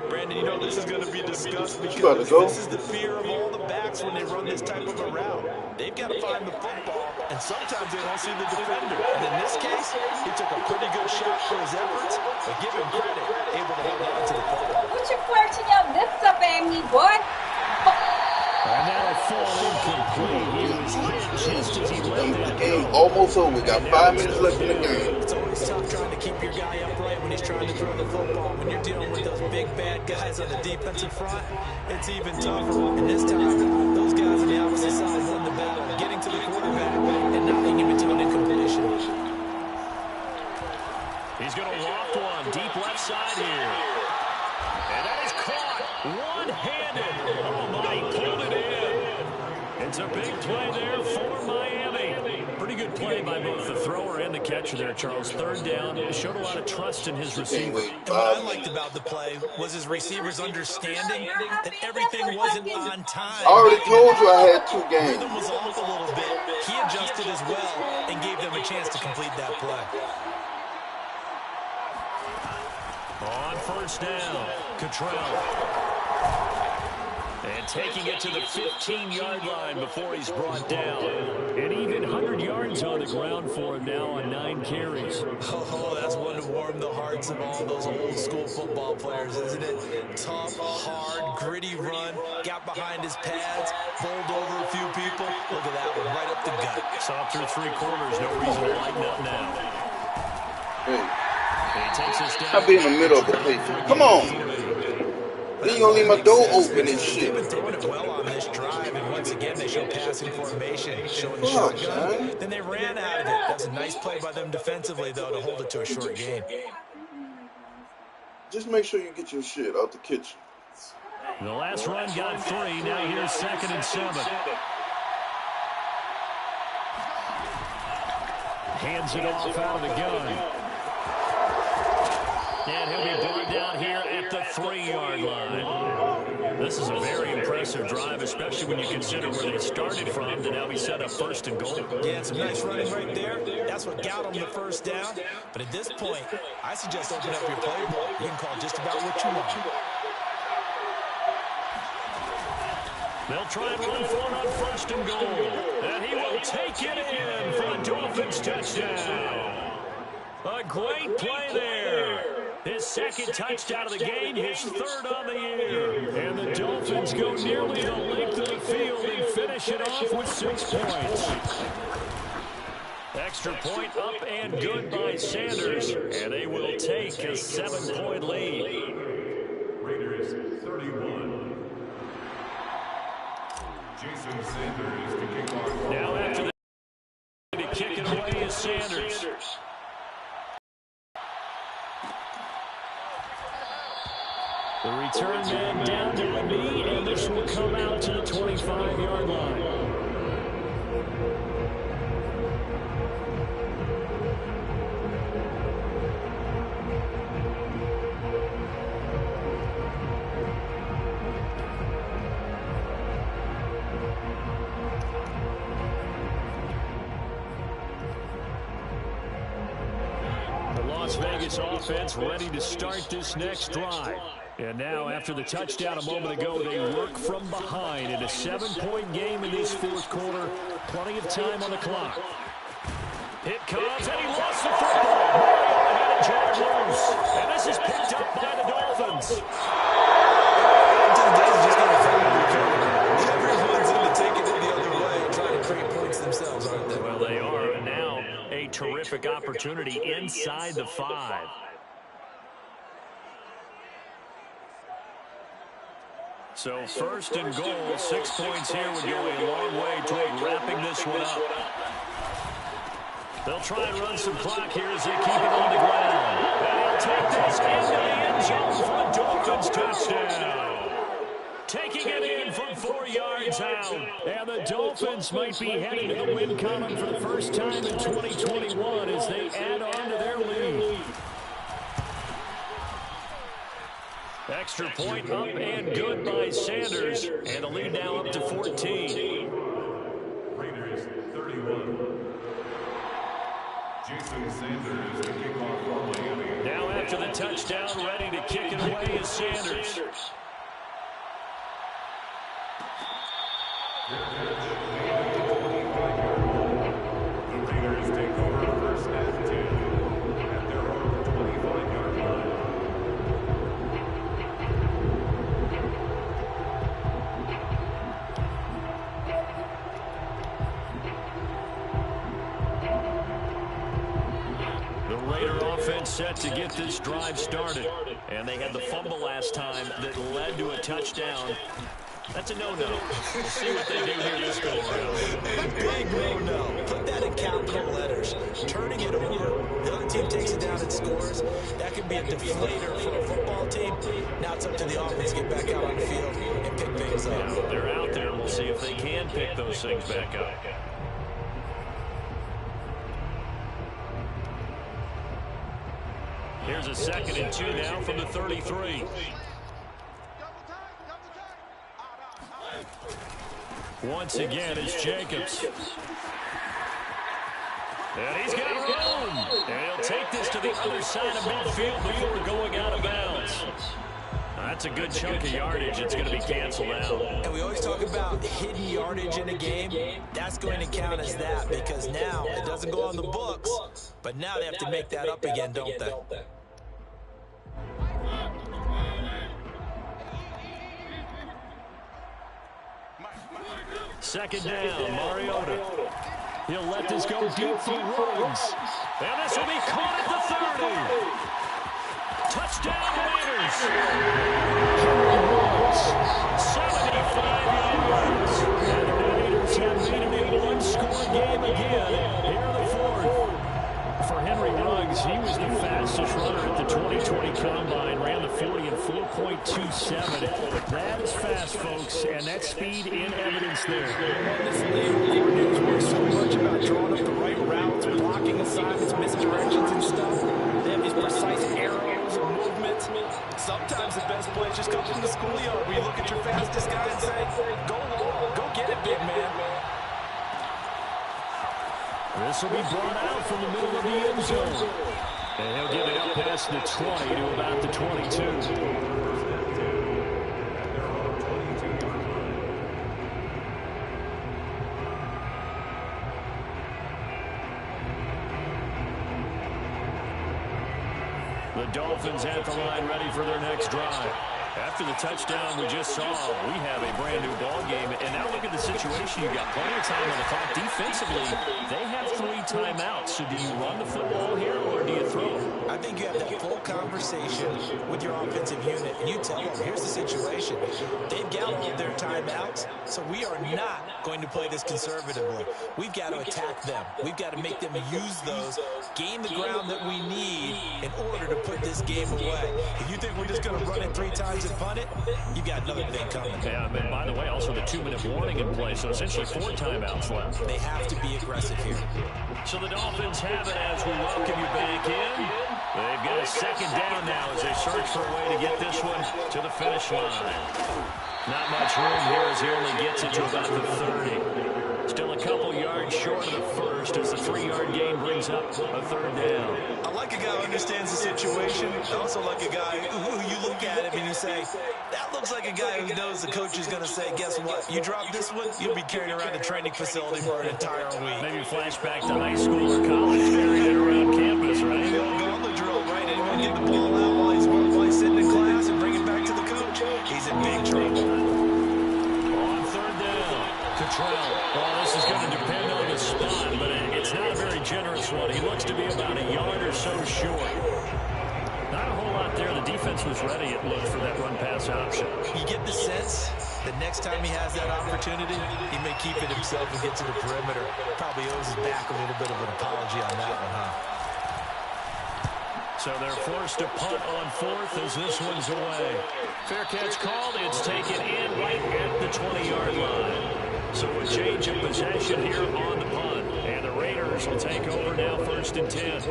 Brandon, you know this is going to be discussed because this is the fear of all the backs when they run this type of a route. They've got to find the football, and sometimes they don't see the defender. And in this case, he took a pretty good shot for his efforts, but give him credit, able to hold on to the football. What you flirting your lips up at me, boy? And now a fall incomplete. He was hit just as he left that game almost over. We got 5 minutes left in the game. It's always tough trying to keep your guy upright when he's trying to throw the football. When you're dealing with those big, bad guys on the defensive front, it's even tougher. And this time, those guys on the opposite side won the battle, getting to the quarterback and not being able to an incompletion. He's going to loft one deep left side here. And that is caught one-handed. Oh, my, he pulled it in. It's a big play there for Miami. Pretty good play by both the thrower and the catcher there, Charles. 3rd down. Showed a lot of trust in his receiver. And what I liked about the play was his receivers understanding that everything wasn't on time. I already told you I had 2 games. Rhythm was off a little bit. He adjusted as well and gave them a chance to complete that play. On 1st down, Cottrell. And taking it to the 15-yard line before he's brought down. An even 100 yards yards on the ground for him now on 9 carries. Oh, that's one to warm the hearts of all those old school football players, isn't it? Tough, hard, gritty run, got behind his pads, bowled over a few people. Look at that one, right up the gut. Saw through 3 quarters, no reason to lighten up now. Hey, He takes us down. I'll be in the middle of the play. Come on. Then you gonna leave my door open and shit. They've been throwing it well on this drive, and once again they show passing formation, showing the Fuck, shotgun. man. Then they ran out of it. That's a nice play by them defensively, though, to hold it to a short gain. Just make sure you get your shit out the kitchen. The last run got 3. Now here's 2nd and 7. Hands it off out of the gun. And he'll be brought down here at the 3-yard line. This is a very impressive drive, especially when you consider where they started from to now be set up 1st and goal. Yeah, some nice running right there. That's what got them the first down. But at this point, I suggest open up your playbook. You can call just about what you want. They'll try and run for it on 1st and goal. And he will take it in for a Dolphins touchdown. A great play there. His 2nd touchdown of the game, his 3rd on the year. And the Dolphins go nearly the length of the field and finish it off with 6 points. Extra point up and good by Sanders. And they will take a 7-point lead. Raiders 31. Jason Sanders to kick off. Now after the to kick it away is Sanders. The return man down to the knee, and this will come out to the 25-yard line. The Las Vegas offense ready to start this next drive. And now, after the touchdown a moment ago, they work from behind in a 7-point game in this 4th quarter. Plenty of time on the clock. It comes, and he lost the football. Mariota had a charge loose. And this is picked up by the Dolphins. Everyone's into taking it the other way and trying to create points themselves, aren't they? Well, they are. And now, a terrific opportunity inside the 5. So 1st and goal, 6 points here would go a long way toward wrapping this one up. They'll try and run some clock here as they keep it on the ground. And he'll take this into the end zone for a Dolphins touchdown. Taking it in from 4 yards out. And the Dolphins might be heading to the win column for the first time in 2021 as they add on to their lead. Extra point up and good by Sanders. And the lead now up to 14. Raiders 31. Jason Sanders to kick off for Miami. Now after the touchdown, ready to kick it away is Sanders. The Raiders take over 1st and 10 at their own 25-yard line. The Raider offense set to get this drive started. And they had the fumble last time that led to a touchdown. That's a no-no. We'll see what they do here this go around. Big no-no. Put that in capital letters. Turning it over, the other team takes it down and scores. That could be a deflator for a football team. Now it's up to the offense to get back out on the field and pick things up. Yeah, they're out there. We'll see if they can pick those things back up. Here's a 2nd and 2 now from the 33. Once again, it's Jacobs. And he's got room. And he'll take this to the other side of midfield before going out of bounds. That's a good chunk of yardage. It's going to be canceled out. And we always talk about hidden yardage in a game. That's going to count as that because now it doesn't go on the books, but now they have to make that up again, don't they? Second down, Mariota. He'll let this go deep for Ruggs. And this will be caught at the 30. Touchdown, Raiders. Ruggs, 75 yards. And the Raiders have made it a one-score game again here in the fourth. For Henry Ruggs, he was the fastest runner at the 2020 Combine, ran the 40 in 4.27. That is fast, folks, and that speed in evidence there. This league coordinators work so much about drawing up the right routes, blocking assignments, misdirections and stuff. They have these precise arrows and movements. Sometimes the best plays just come from the schoolyard where you look at your fastest guy and say, go long, go get it, big man. This will be brought out from the middle of the end zone. And he'll get it up past the 20 to about the 22. The Dolphins at the line ready for their next drive. After the touchdown we just saw, we have a brand new ball game. And now look at the situation. You've got plenty of time on the clock. Defensively, they have 3 timeouts. So do you run the football here or do you throw? I think you have that full conversation with your offensive unit, and you tell them, here's the situation. They've got all of their timeouts, so we are not going to play this conservatively. We've got to attack them. We've got to make them use those, gain the ground that we need in order to put this game away. If you think we're just going to run it 3 times and punt it, you've got another thing coming. Yeah, and by the way, also the 2-minute warning in place, so essentially 4 timeouts left. They have to be aggressive here. So the Dolphins have it as we welcome you back in. They've got a second down now as they search for a way to get this one to the finish line. Not much room here as he only gets it to about the 30. Still a couple yards short of the first as the 3-yard gain brings up a third down. I like a guy who understands the situation. I also like a guy who you look at him and you say, that looks like a guy who knows the coach is going to say, guess what? You drop this one, you'll be carried around a training facility for an entire week. Maybe flashback to high school or college, carrying it around campus, right? The old gauntlet drill, right? Anyone get the ball out while he's sitting in class and bring it back to the coach? He's in big trouble. On third down, Cottrell. Well, this is going to depend on the spot, but it's not a very generous one. He looks to be about a yard or so short. Not a whole lot there. The defense was ready, it looked, for that run-pass option. You get the sense that next time he has that opportunity, he may keep it himself and get to the perimeter. Probably owes his back a little bit of an apology on that one, huh? So they're forced to punt on fourth as this one's away. Fair catch called. It's taken in right at the 20-yard line. So a change of possession here on the punt. And the Raiders will take over now, 1st and 10.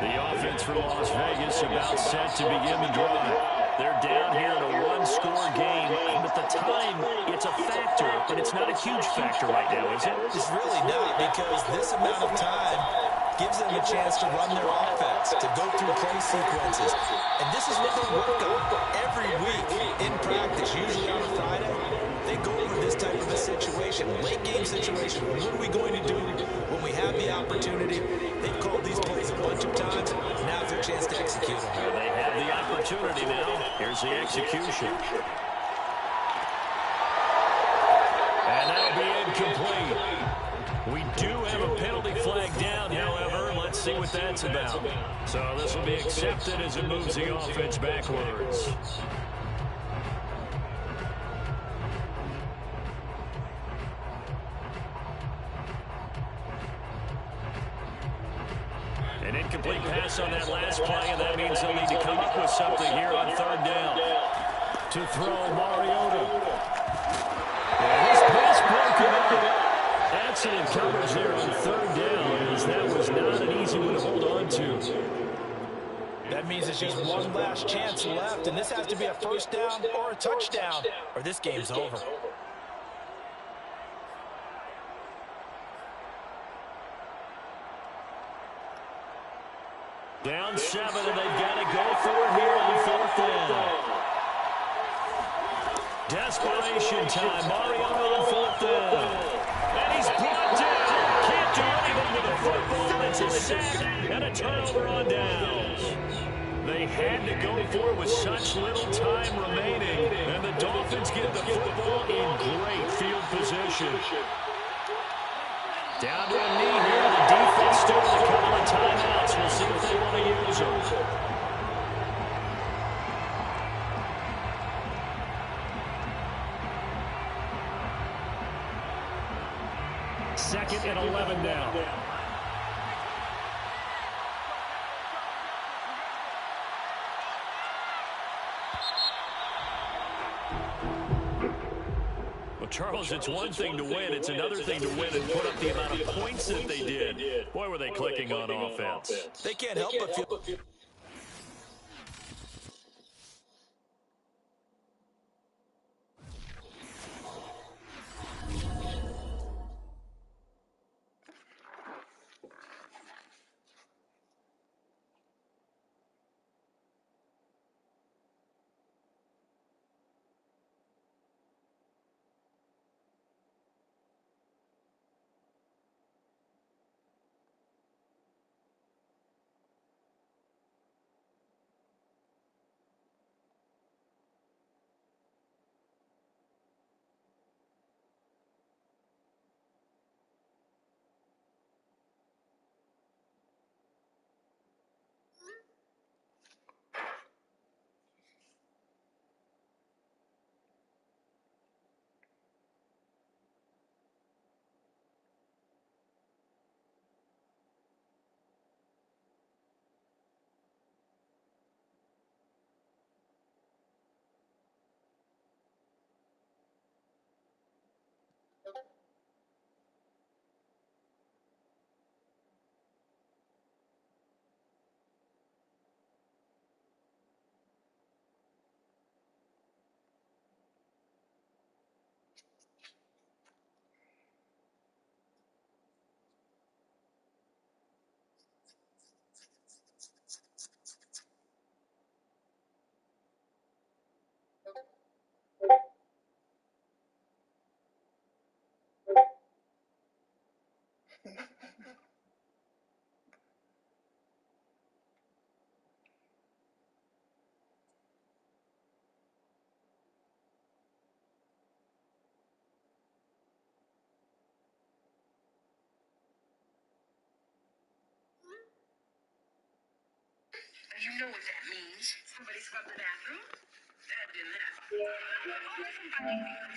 The offense for Las Vegas about set to begin the drive. They're down here in a one-score game, but the time, it's a factor, but it's not a huge factor right now, is it? It's really not, because this amount of time gives them a chance to run their offense, to go through play sequences. And this is what they work on every week in practice, usually on a Friday. They go over this type of a situation, late game situation. What are we going to do when we have the opportunity? They've called these plays a bunch of times. Now's their chance to execute them. Well, they have the opportunity now. Here's the execution. And that'll be incomplete. We do have a penalty flag down, however. Let's see what that's about. So this will be accepted as it moves the offense backwards. An incomplete pass on that last play, and that means they'll need to come up with something here on third down. To throw, Mariota. And his pass broken up. Excellent coverage there on third down, as that was not an easy one to hold on to. That means there's just one last chance left, and this has to be a first down or a touchdown, or this game's over. and 7, and they've got to go for it here on 4th down. Desperation time. Mariota on 4th down. And he's brought down. Can't do anything with the football. It's a sack and a turnover on downs. They had to go for it with such little time remaining, and the Dolphins get the football in great field position. Down to a knee here. The defense still with a couple of timeouts. We'll see if they want to use them. Second and 11 now. Well, Charles, it's one thing to win. It's another thing to win and put up the amount of points that they did. Boy, were they clicking on offense. They can't help but feel... You know what that means. Somebody scrubbed the bathroom? Dad did that.